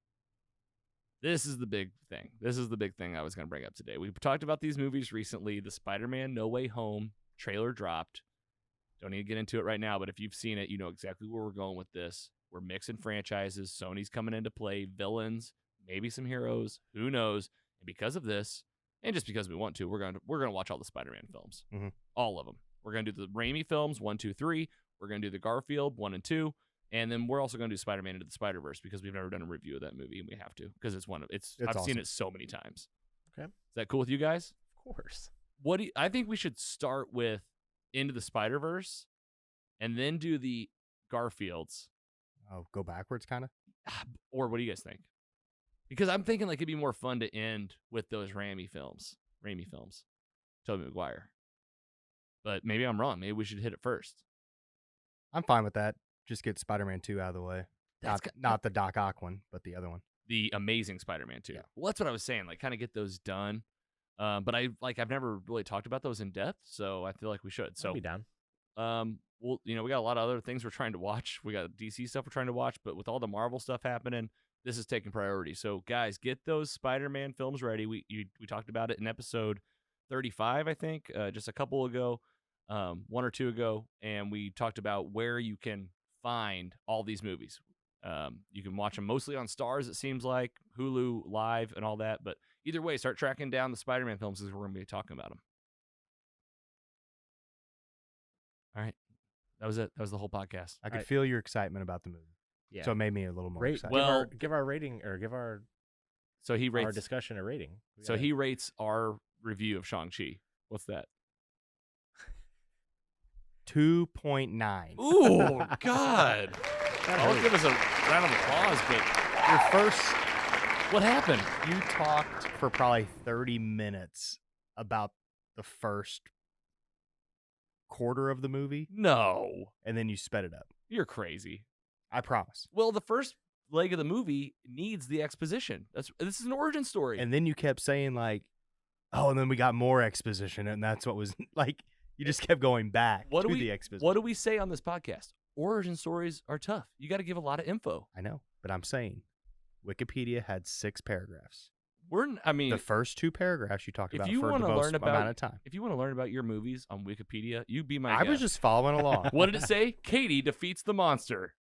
This is the big thing. This is the big thing I was going to bring up today. We've talked about these movies recently. The Spider-Man No Way Home trailer dropped. Don't need to get into it right now, but if you've seen it, you know exactly where we're going with this. We're mixing franchises. Sony's coming into play. Villains, maybe some heroes. Who knows? And because of this, and just because we want to, we're going to watch all the Spider-Man films, all of them. We're going to do the Raimi films 1, 2, 3. We're going to do the Garfield 1 and 2, and then we're also going to do Spider-Man Into the Spider-Verse because we've never done a review of that movie, and we have to because I've awesome. seen it so many times. Okay, is that cool with you guys? Of course. I think we should start with Into the Spider-Verse, and then do the Garfields. Oh, go backwards, kind of. Or what do you guys think? Because I'm thinking it'd be more fun to end with those Raimi films. Tobey Maguire. But maybe I'm wrong. Maybe we should hit it first. I'm fine with that. Just get Spider-Man 2 out of the way. Not the Doc Ock one, but the other one. The Amazing Spider-Man 2. Yeah. Well, that's what I was saying. Kind of get those done. But I've never really talked about those in depth, so I feel like we should. So I'll be down. Well, we got a lot of other things we're trying to watch. We got DC stuff we're trying to watch, but with all the Marvel stuff happening, this is taking priority. So, guys, get those Spider-Man films ready. We talked about it in episode 35, I think, just a couple ago, 1 or 2 ago, and we talked about where you can find all these movies. You can watch them mostly on Stars, it seems like, Hulu Live and all that. But either way, start tracking down the Spider-Man films because we're going to be talking about them. All right. That was it. That was the whole podcast. I could feel your excitement about the movie. Yeah. So it made me a little more excited. Well, give our rating or give our our discussion a rating. So he rates our review of Shang-Chi. What's that? 2.9. Ooh, God. I'll give us a round of applause, but Your first, what happened? you talked for probably 30 minutes about the first quarter of the movie, No. and then you sped it up. You're crazy. I promise. Well, the first leg of the movie needs the exposition. This is an origin story. And then you kept saying, like, oh, and then we got more exposition, and that's what was, like, you just kept going back to the exposition. What do we say on this podcast? Origin stories are tough. You got to give a lot of info. I know, but I'm saying Wikipedia had 6 paragraphs. The first 2 paragraphs you talked about you for the wanna most learn amount of time. If you want to learn about your movies on Wikipedia, you be my I guest. was just following along. What did it say? Katie defeats the monster.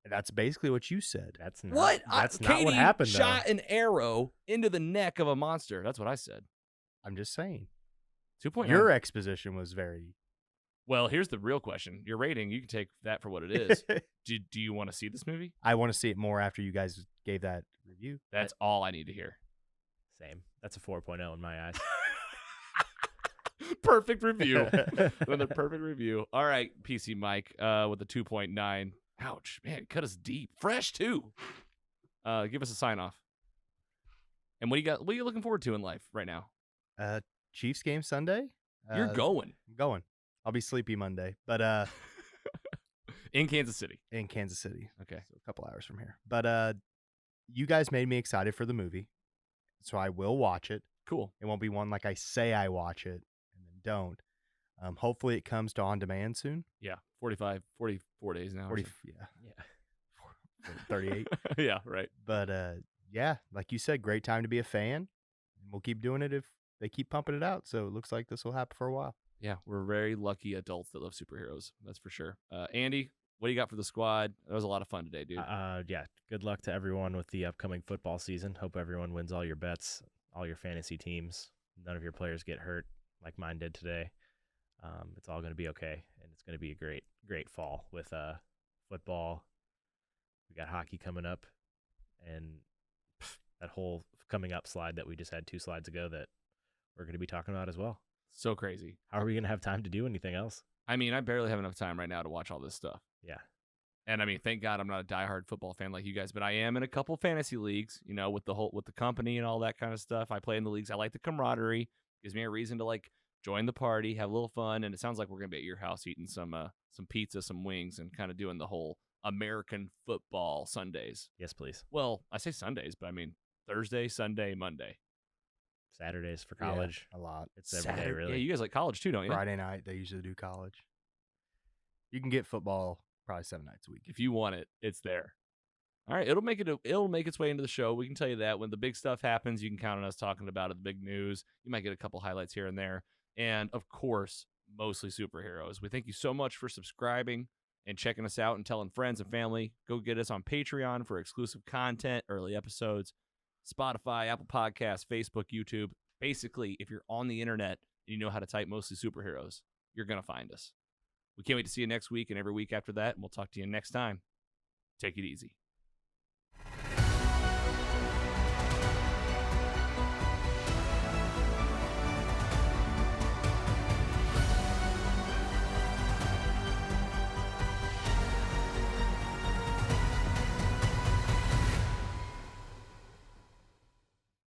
That's basically what you said. That's not What? That's not Katie what happened. shot an arrow into the neck of a monster. That's what I said. I'm just saying. 2.9. Your exposition was very... Well, here's the real question. Your rating, you can take that for what it is. Do you want to see this movie? I want to see it more after you guys gave that review. That's all I need to hear. Same. That's a 4.0 in my eyes. Perfect review. Another perfect review. All right, PC Mike with a 2.9. Ouch, man, cut us deep. Fresh too. Give us a sign off. And what do you got? What are you looking forward to in life right now? Chiefs game Sunday. You're going. I'm going. I'll be sleepy Monday, but in Kansas City. In Kansas City. Okay, so a couple hours from here. But you guys made me excited for the movie, so I will watch it. Cool. It won't be one like I say I watch it and then don't. Hopefully it comes to on demand soon. Yeah, 44 days now. 40, yeah. 38. Yeah, right. But yeah, like you said, great time to be a fan. And we'll keep doing it if they keep pumping it out. So it looks like this will happen for a while. Yeah, we're very lucky adults that love superheroes. That's for sure. Andy, what do you got for the squad? That was a lot of fun today, dude. Yeah. Good luck to everyone with the upcoming football season. Hope everyone wins all your bets, all your fantasy teams. None of your players get hurt like mine did today. It's all going to be okay, and it's going to be a great fall with football. We got hockey coming up, and that whole coming up slide that we just had 2 slides ago that we're going to be talking about as well. So crazy. How are we going to have time to do anything else? I mean, I barely have enough time right now to watch all this stuff. Yeah. And I mean, thank God I'm not a diehard football fan like you guys, but I am in a couple fantasy leagues, you know, with the company and all that kind of stuff. I play in the leagues. I like the camaraderie. Gives me a reason to like join the party, have a little fun, and it sounds like we're gonna be at your house eating some pizza, some wings, and kind of doing the whole American football Sundays. Yes, please. Well, I say Sundays, but I mean Thursday, Sunday, Monday. Saturdays for college. Yeah, a lot. It's every day, really. Yeah, you guys like college too, don't you? Friday night, they usually do college. You can get football probably 7 nights a week. If you want it, it's there. All right, it'll make its way into the show. We can tell you that when the big stuff happens, you can count on us talking about it, the big news. You might get a couple highlights here and there. And of course, mostly superheroes. We thank you so much for subscribing and checking us out and telling friends and family. Go get us on Patreon for exclusive content, early episodes, Spotify, Apple Podcasts, Facebook, YouTube. Basically, if you're on the internet and you know how to type mostly superheroes, you're going to find us. We can't wait to see you next week and every week after that, and we'll talk to you next time. Take it easy.